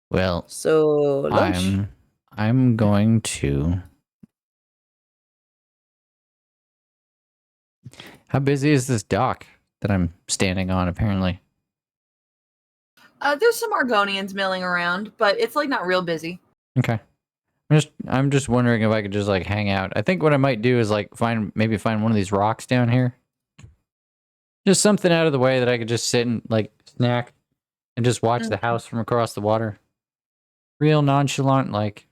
Well, So lunch. I'm going to. How busy is this dock that I'm standing on? Apparently. There's some Argonians milling around, but it's like not real busy. Okay. I'm just wondering if I could just like hang out. I think what I might do is like maybe find one of these rocks down here. Just something out of the way that I could just sit and like snack and just watch the house from across the water. Real nonchalant, like.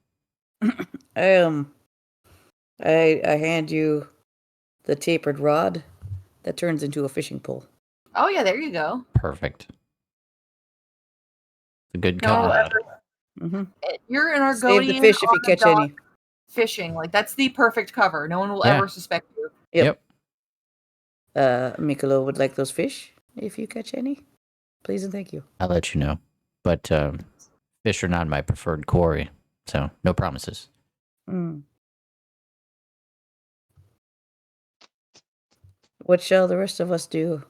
I hand you the tapered rod that turns into a fishing pole. Oh yeah, there you go. Perfect. It's a good No, cut. Mm-hmm. you're an Argonian Save the fish if you on a catch any. dock fishing. Like that's the perfect cover. No one will Yeah. ever suspect you. Yep. Mikolo would like those fish if you catch any. Please and thank you. I'll let you know. But fish are not my preferred quarry, so no promises. Mm. What shall the rest of us do?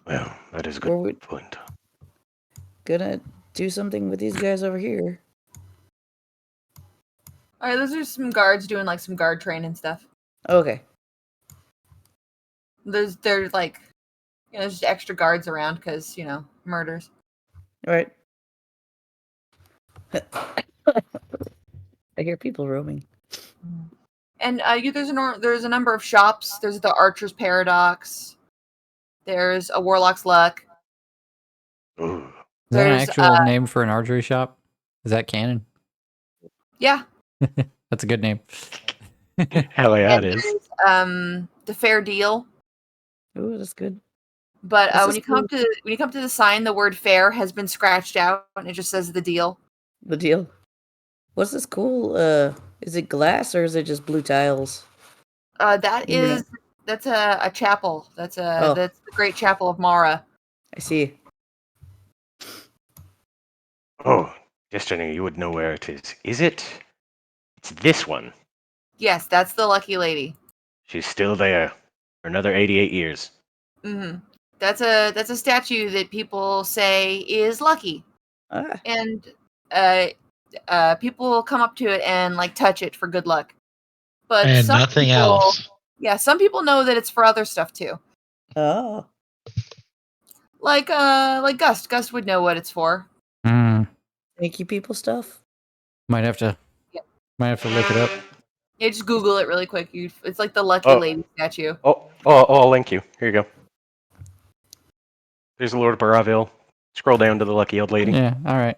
Well, that is a Were we good point. gonna do something with these guys over here? All right, those are some guards doing like some guard training stuff. Okay. There's like, there's just extra guards around because murders. All right. I hear people roaming. And there's a number of shops. There's the Archer's Paradox. There's a Warlock's Luck. Ooh. Is that an There's actual name for an archery shop? Is that canon? yeah. That's a good name. Hell yeah, And it is. there's, the Fair Deal. Ooh, that's good. But This when is you come to the sign, the word "fair" has been scratched out, and it just says "the deal." the deal. What's this cool? Is it glass or is it just blue tiles? That's a chapel. That's the Great Chapel of Mara. I see. Oh, Destiny, you would know where it is. Is it? It's this one. Yes, that's the lucky lady. She's still there for another 88 years. Mm-hmm. That's a statue that people say is lucky, Ah, and people will come up to it and like touch it for good luck. But And some nothing people, else. yeah, some people know that it's for other stuff too. oh. Like Gust. Gust would know what it's for. Sneaky people stuff. Might have to look it up. Yeah, just Google it really quick. It's like the lucky Oh. lady statue. Oh, I'll link you. Here you go. There's the Lord of Baraville. Scroll down to the lucky old lady. Yeah, all right.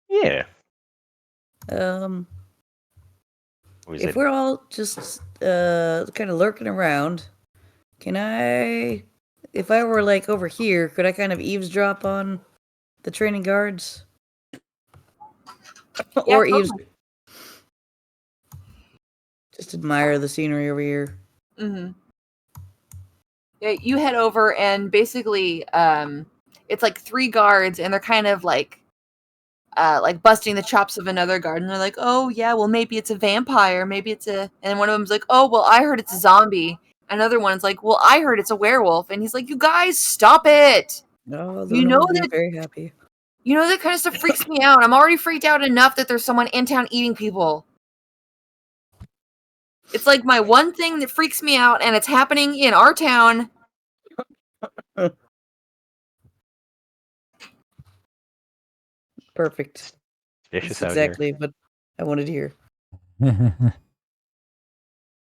Yeah. Was If it? we're all just kind of lurking around, can I, if I were like over here, could I kind of eavesdrop on the training guards? Yeah, Or totally. just admire the scenery over here. Mm-hmm. Yeah, you head over and basically, it's like 3 guards, and they're kind of like busting the chops of another guard, and they're like, "Oh yeah, well maybe it's a vampire, maybe it's a," and one of them's like, "Oh well, I heard it's a zombie." Another one's like, "Well, I heard it's a werewolf," and he's like, "You guys, stop it! Oh, You know be that- very happy. You know that kind of stuff freaks me out. I'm already freaked out enough that there's someone in town eating people." It's like my one thing that freaks me out, and it's happening in our town. Perfect. Vicious That's out here. exactly what I wanted to hear.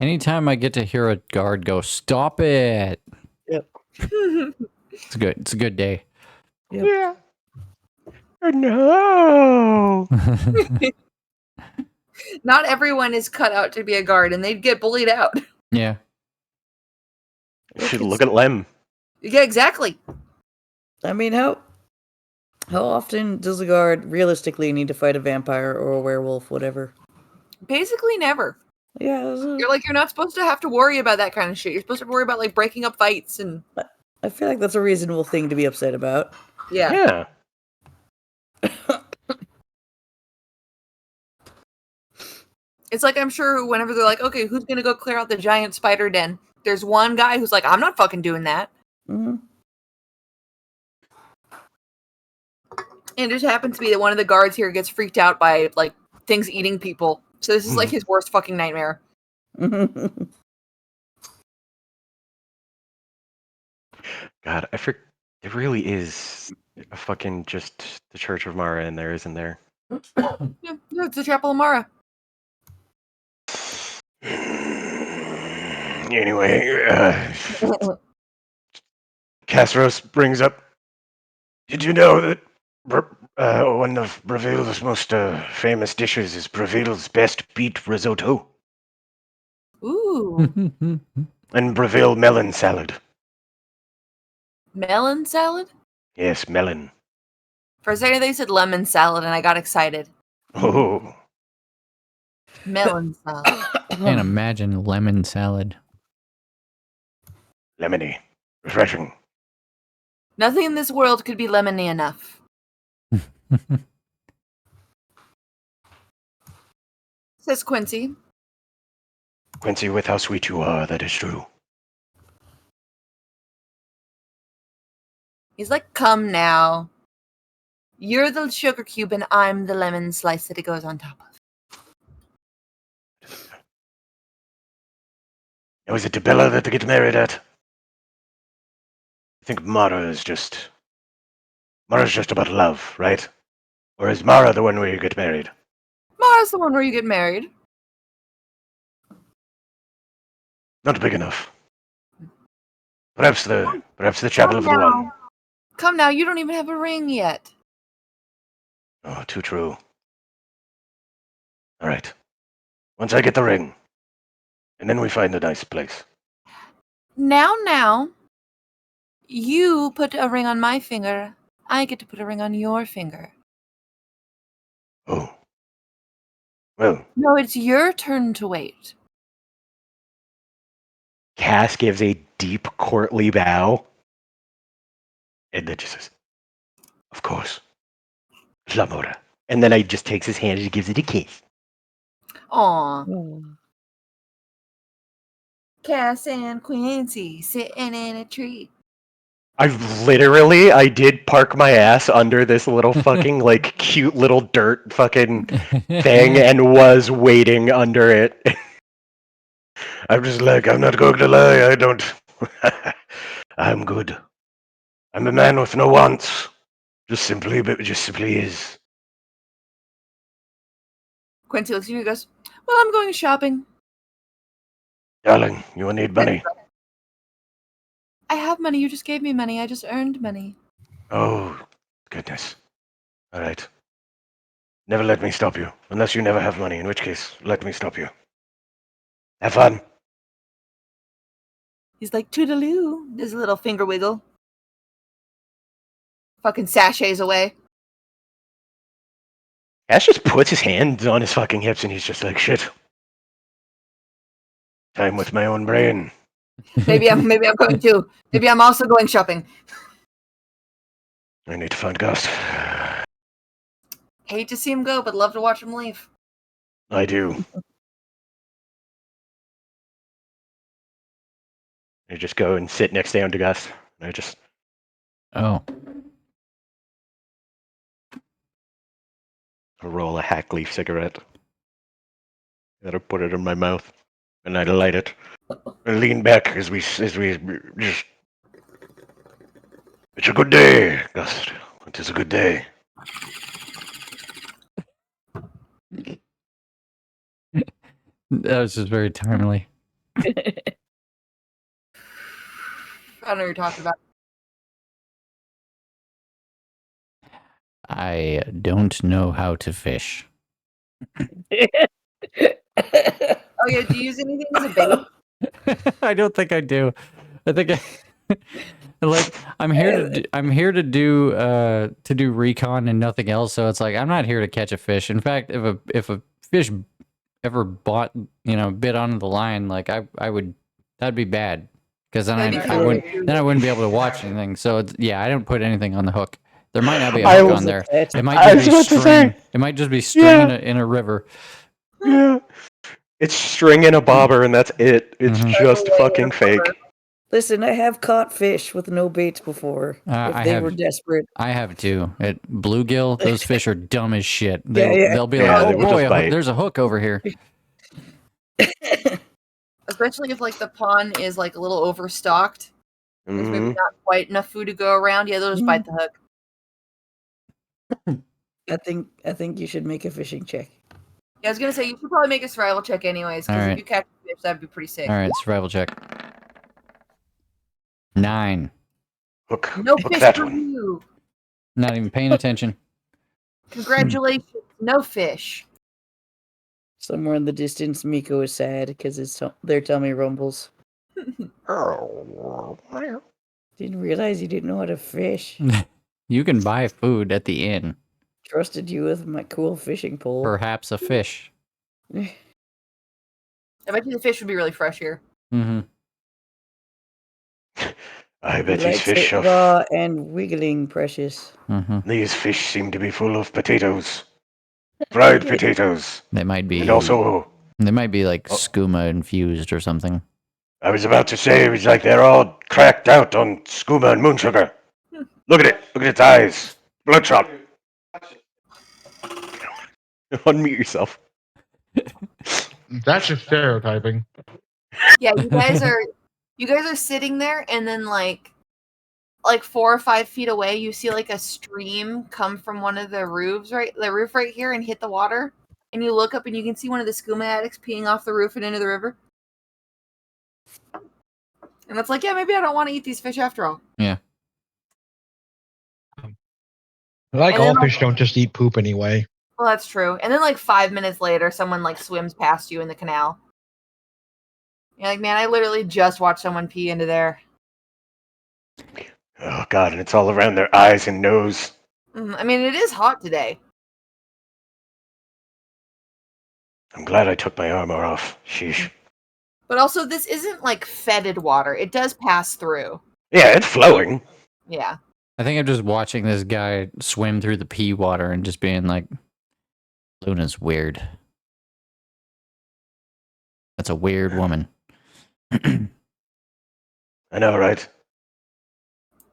Anytime I get to hear a guard go, "Stop it!" It's good. It's a good day. Yep. Yeah. No. Not everyone is cut out to be a guard, and they'd get bullied out. Yeah. Should look at Lem. Yeah, exactly. I mean, how often does a guard realistically need to fight a vampire or a werewolf, whatever? Basically, never. Yeah, You're not supposed to have to worry about that kind of shit. You're supposed to worry about like breaking up fights and I feel like that's a reasonable thing to be upset about. yeah. It's like I'm sure whenever they're like, okay, who's gonna go clear out the giant spider den? There's one guy who's like, I'm not fucking doing that. Hmm. And it just happens to be that one of the guards here gets freaked out by like things eating people. So this is like his worst fucking nightmare. God, it really is a fucking just the Church of Mara in there, isn't there? Yeah, it's the Chapel of Mara. Anyway, Castros brings up. Did you know that one of Breville's most famous dishes is Breville's best beet risotto Ooh. and Breville melon salad? Melon salad? Yes, melon. For a second they said lemon salad and I got excited. Oh, Melon salad. Can't imagine lemon salad. lemony, refreshing. Nothing in this world could be lemony enough. Says Quincy. Quincy, with how sweet you are, that is true. He's like, come now. You're the sugar cube and I'm the lemon slice that it goes on top of. Was it Debella that they get married at? I think Mara's just about love, right? Or is Mara the one where you get married? Mara's the one where you get married. Not big enough. Perhaps the chapel of the one. Come now, you don't even have a ring yet. Oh, too true. All right. Once I get the ring, and then we find a nice place. Now, you put a ring on my finger. I get to put a ring on your finger. Oh. Well, No, it's your turn to wait. Cass gives a deep courtly bow, and then just says, "Of course, Lamora." And then I just takes his hand and gives it a kiss. Aw. Mm. Cass and Quincy sitting in a tree. I did park my ass under this little fucking like cute little dirt fucking thing and was waiting under it. I'm just like, I'm not going to lie, I don't. I'm good. I'm a man with no wants. Just simply is. Quincy looks at you and goes, well, I'm going shopping. Darling, you will need money. I have money. You just gave me money. I just earned money. Oh, goodness. All right. Never let me stop you, unless you never have money, in which case, let me stop you. Have fun. He's like, toodaloo. Does a little finger wiggle. Fucking sachets away. Ash just puts his hands on his fucking hips and he's just like, shit. Time with my own brain. Maybe I'm going too. Maybe I'm also going shopping. I need to find Gus. Hate to see him go, but love to watch him leave. I do. I just go and sit next down to Gus. I just Oh. roll a hack leaf cigarette. Gotta put it in my mouth. And I light it. I lean back as we just. It's a good day, Gus. It is a good day. That was just very timely. I don't know what you're talking about. I don't know how to fish. Oh yeah, do you use anything as a bait? I don't think I do. I think like I'm here to do recon and nothing else. So it's like I'm not here to catch a fish. In fact, if a fish ever bit onto the line, like I would, that'd be bad. Because then That'd be I kinda wouldn't weird. then I wouldn't be able to watch anything. So yeah, I don't put anything on the hook. There might not be a I hook was on there. upset. It might I just was be about to string. say. It might just be string Yeah. in a river. Yeah. It's string and a bobber, and that's it. It's Mhm. just Totally fucking a fake. bobber. Listen, I have caught fish with no baits before. If I they have- were desperate. I have too. At bluegill, those fish are dumb as shit. Yeah. They'll be Yeah, like, they "Oh will just boy, bite." there's a hook over here." Especially if like the pond is like a little overstocked. There's maybe Mhm. not quite enough food to go around. Yeah, they'll just bite the hook. I think you should make a fishing check. Yeah, I was gonna say you should probably make a survival check anyways, because Alright. if you catch a fish, that'd be pretty sick. All right, survival check. 9. Hook No hook fish that for one. you. Not even paying attention. Congratulations, no fish. Somewhere in the distance, Miko is sad because their tummy rumbles. Didn't realize you didn't know how to fish. You can buy food at the inn. Trusted you with my cool fishing pole. Perhaps a fish. I bet you the fish would be really fresh here. Mm-hmm. I He bet these likes fish it are. raw and wiggling, precious. Mm-hmm. These fish seem to be full of potatoes, fried potatoes, They might be. and also. They might be like Oh. skooma infused or something. I was about to say, it was like they're all cracked out on skooma and moon sugar. Look at it. Look at its eyes. Bloodshot. Unmute yourself. That's just stereotyping. Yeah, you guys are sitting there, and then like 4 or 5 feet away, you see like a stream come from one of the roofs, the roof right here, and hit the water. And you look up, and you can see one of the skooma addicts peeing off the roof and into the river. And it's like, yeah, maybe I don't want to eat these fish after all. Like And all then, fish don't just eat poop anyway. Well, that's true. And then like 5 minutes later, someone like swims past you in the canal. You're like, man, I literally just watched someone pee into there. Oh, God, and it's all around their eyes and nose. I mean, it is hot today. I'm glad I took my armor off. Sheesh. But also, this isn't like fetid water. It does pass through. Yeah, it's flowing. Yeah. I think I'm just watching this guy swim through the pea water and just being like, Luna's weird. That's a weird woman. I know, right?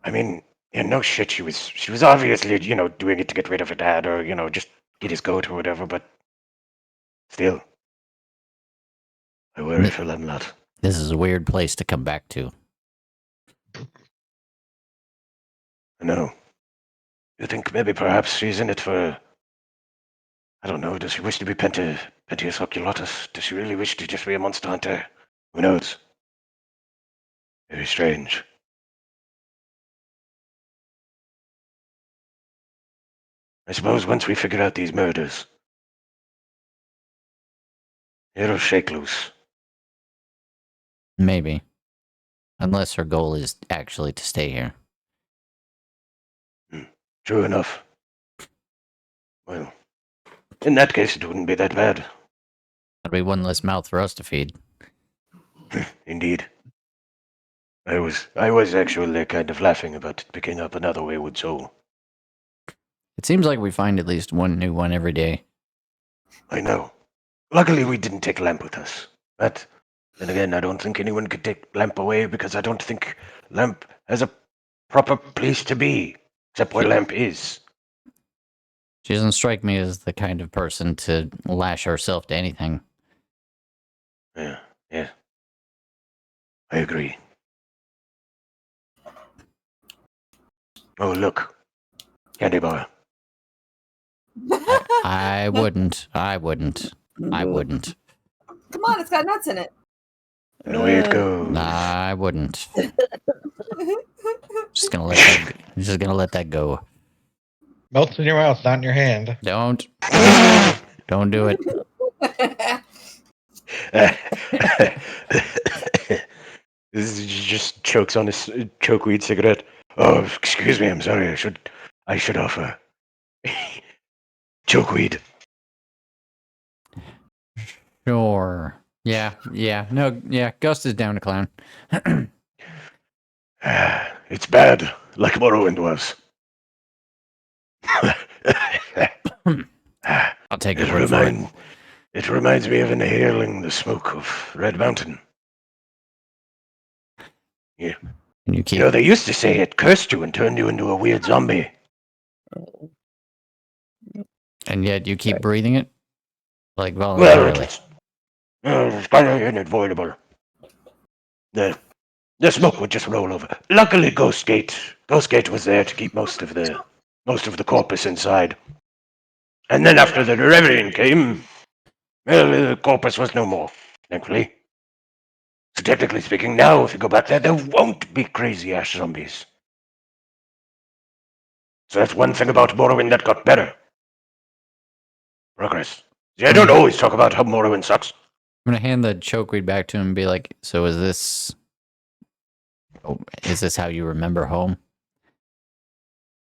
I mean, yeah, no shit. She was obviously, doing it to get rid of her dad, or just get his goat or whatever. But still, I worry for them lot. This is a weird place to come back to. I know. You think maybe perhaps she's in it for. I don't know. Does she wish to be Pentius oculatus? Does she really wish to just be a monster hunter? Who knows? Very strange. I suppose once we figure out these murders, it'll shake loose. Maybe. Unless her goal is actually to stay here. True enough. Well, in that case, it wouldn't be that bad. That'd be one less mouth for us to feed. Indeed. I was actually kind of laughing about picking up another wayward soul. It seems like we find at least one new one every day. I know. Luckily, we didn't take Lamp with us. But then again, I don't think anyone could take Lamp away because I don't think Lamp has a proper place to be, except where Lamp is. She doesn't strike me as the kind of person to lash herself to anything. Yeah. I agree. Oh, look. Candy bar. I wouldn't. I wouldn't. Come on, it's got nuts in it. And away it goes. I wouldn't. Just gonna let that go. Melts in your mouth, not in your hand. Don't do it. This just chokes on his chokeweed cigarette. Oh, excuse me. I'm sorry. I should offer chokeweed. Sure. Yeah. No, yeah. Gust is down to clown. It's bad, like Morrowind was. I'll take your word for it. It reminds me of inhaling the smoke of Red Mountain. Yeah. And you You keep, know, they used to say it cursed you and turned you into a weird zombie. and yet you keep breathing it, like Well, voluntarily. it's kind of unavoidable. The smoke would just roll over. Luckily, Ghostgate was there to keep most of the corpus inside. And then after the Reverend came, well, the corpus was no more, thankfully. So technically speaking, now if you go back there won't be crazy ash zombies. So that's one thing about Morrowind that got better. Progress. See, I don't always talk about how Morrowind sucks. I'm gonna hand the chokeweed back to him and be like, "So is this how you remember home?"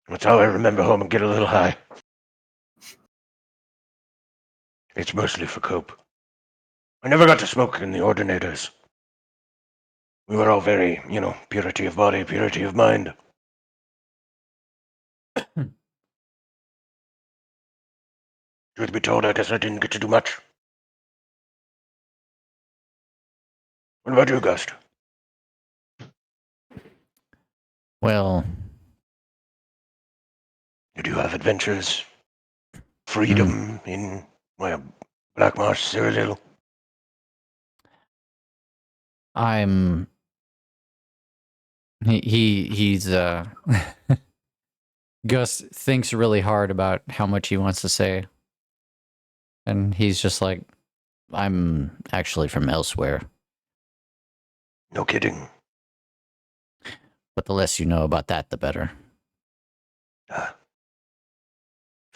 That's how I remember home and get a little high. It's mostly for cope. I never got to smoke in the ordinators. We were all very, purity of body, purity of mind. Truth be told, I guess I didn't get to do much. What about you, Gust? Well, Did you have adventures? Freedom in Black Marsh, Cyrodiil? I'm. He's Gus thinks really hard about how much he wants to say, and he's just like, "I'm actually from elsewhere." No kidding. But the less you know about that, the better.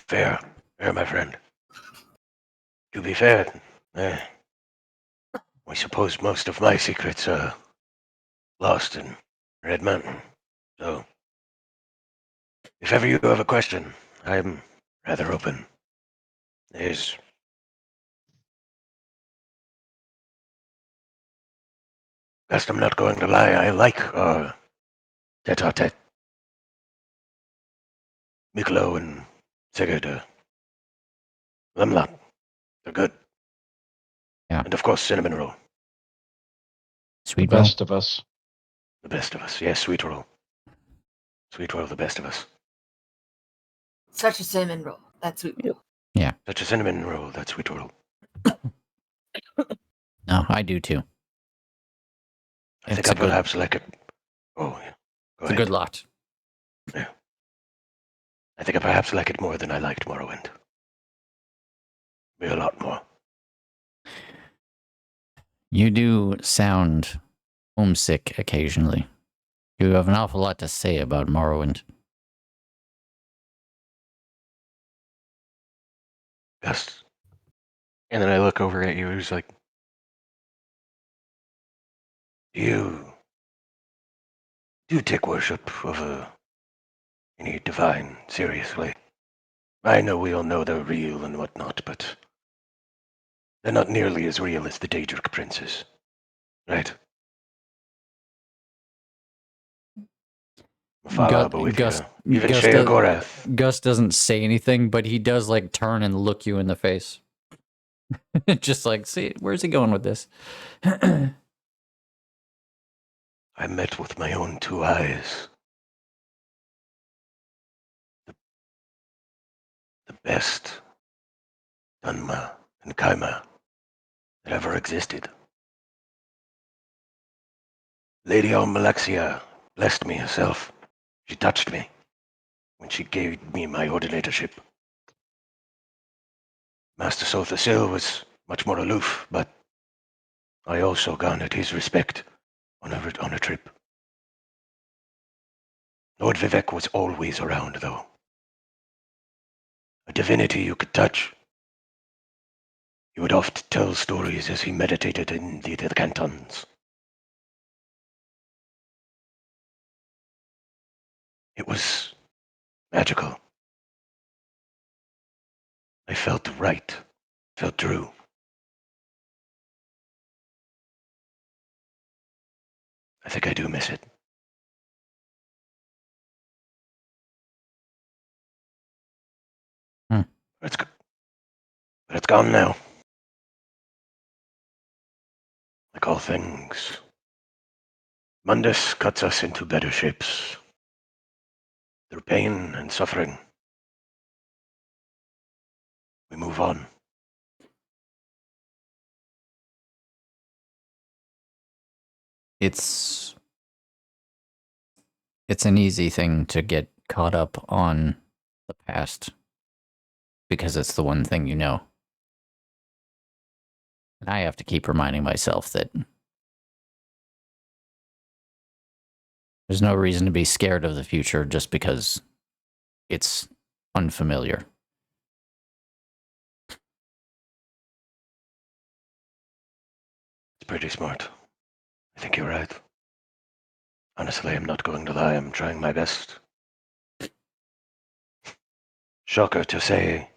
Fair, my friend. To be fair, I suppose most of my secrets are lost in Red Mountain. So, if ever you have a question, I'm rather open. There's Best I'm not going to lie, I like tete-a-tete. Miklo and Sigurd, them lot. They're good. Yeah. And of course, cinnamon roll. The Sweet roll. best of us. The best of us. Yes, sweet roll. Sweet roll, the best of us. Such a cinnamon roll. That's sweet. Yep. Such a cinnamon roll, that sweet roll. No, I do too. I think It's I a good. perhaps like it. Oh, yeah. Go It's a ahead. good lot. I think I perhaps like it more than I liked Morrowind. Maybe a lot more. You do sound homesick occasionally. You have an awful lot to say about Morrowind. Yes. And then I look over at you, who's like, you do take worship of any divine seriously. I know we all know they're real and whatnot, but they're not nearly as real as the Daedric princes, right? Follow up with Gus, you. Even Gus, Shea does, Gorath. Gus doesn't say anything, but he does like turn and look you in the face. Just like, see, where's he going with this? I met with my own two eyes the best Dunma and Kaima that ever existed. Lady Almalexia blessed me herself. She touched me when she gave me my ordinatorship. Master Sothasil was much more aloof, but I also garnered his respect on a trip. Lord Vivek was always around, though. A divinity you could touch. He would oft tell stories as he meditated in the cantons. It was magical. I felt right, felt true. I think I do miss it. Hmm. But it's gone now. Like all things, Mundus cuts us into better shapes. Through pain and suffering, we move on. It's an easy thing to get caught up on the past because it's the one thing you know. And I have to keep reminding myself that there's no reason to be scared of the future just because it's unfamiliar. It's pretty smart. I think you're right. Honestly, I'm not going to lie. I'm trying my best. Shocker to say,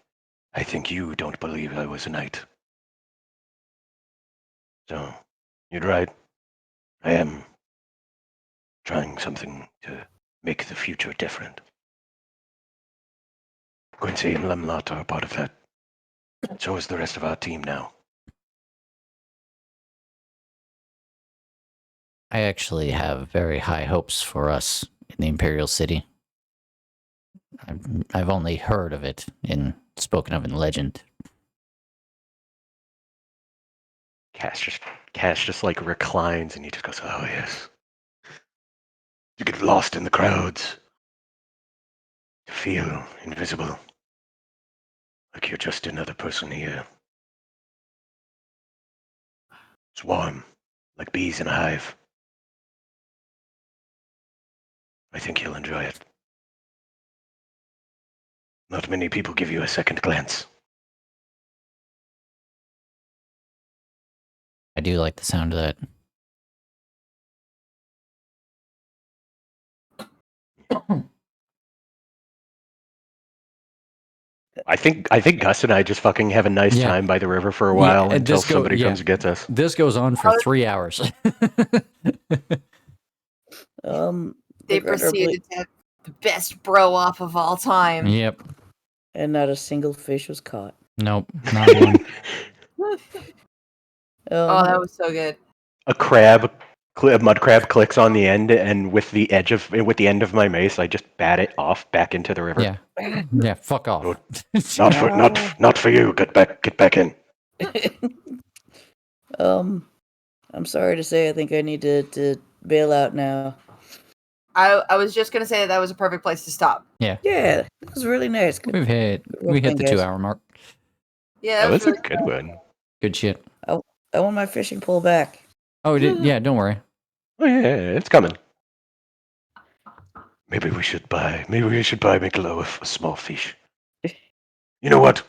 I think you don't believe I was a knight. So, you're right. I am trying something to make the future different. Quincy and Lemlot are a part of that. So is the rest of our team now. I actually have very high hopes for us in the Imperial City. I've only heard of it spoken of in legend. Cash just like reclines and he just goes, oh yes. You get lost in the crowds. You feel invisible. Like you're just another person here. It's warm, like bees in a hive. I think you'll enjoy it. Not many people give you a second glance. I do like the sound of that. I think Gus and I just fucking have a nice Yeah. time by the river for a Yeah, while and until just go- somebody yeah. comes and gets us. This goes on for 3 hours. They Regrettably, proceeded to have the best bro off of all time. Yep. and not a single fish was caught. Nope. Not one. Oh, that was so good. A mud crab clicks on the end, and with the end of my mace, I just bat it off back into the river. Yeah. Yeah. Fuck off. Not for you. Get back in. I'm sorry to say, I think I need to bail out now. I was just gonna say that was a perfect place to stop. Yeah. Yeah, it was really nice. We hit playing, the guys. 2-hour mark. Yeah, That was a really good one. Good shit. I want my fishing pole back. Oh, yeah. Don't worry. Oh yeah, it's coming. Maybe we should buy Miklo a small fish. You know what?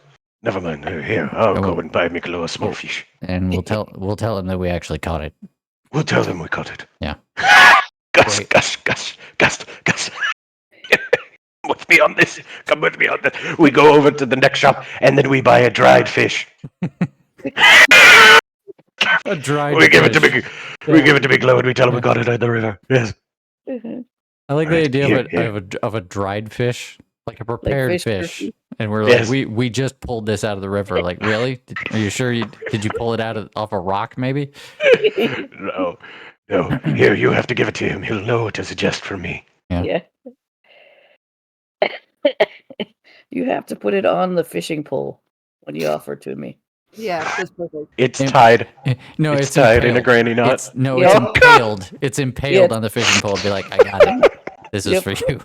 Never mind. Here, I'll go and buy Miklo a small fish. And we'll tell him that we actually caught it. We'll tell them we caught it. Yeah. Gus. Great. With me on this. Come with me on this. We go over to the next shop and then we buy a dried fish. A dried We give it to fish. We give it to Miklo and we tell him we got it in the river. Yes. I like the Right, idea here. of a dried fish, like a prepared fish, fish. and we're Yes. like, we just pulled this out of the river. Like, really? Are you sure? Did you pull it off a rock? Maybe. No. Here, you have to give it to him. He'll know it is a jest from me. Yeah. You have to put it on the fishing pole when you offer it to me. Yeah, that's perfect. It's Im- tied. No, It's it's tied in a impaled. granny knot. It's Yeah. impaled. It's impaled Yeah. on the fishing pole. Be like, I got it. This is Yep. for you.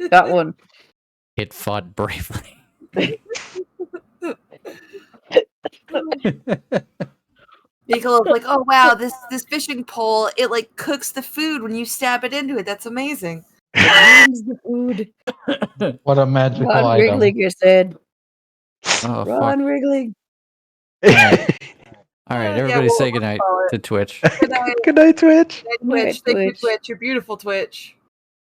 Got one. It fought bravely. Nicola's like, oh wow, this fishing pole, it like cooks the food when you stab it into it. That's amazing. Use the food. What a magical Ron item. Wrigley said. Oh, Ron fuck. Wrigley. All right, Yeah, everybody we'll say goodnight call it. to Twitch. Good night, Good night, Twitch. Twitch. Thank you, Twitch. Twitch. You're beautiful, Twitch.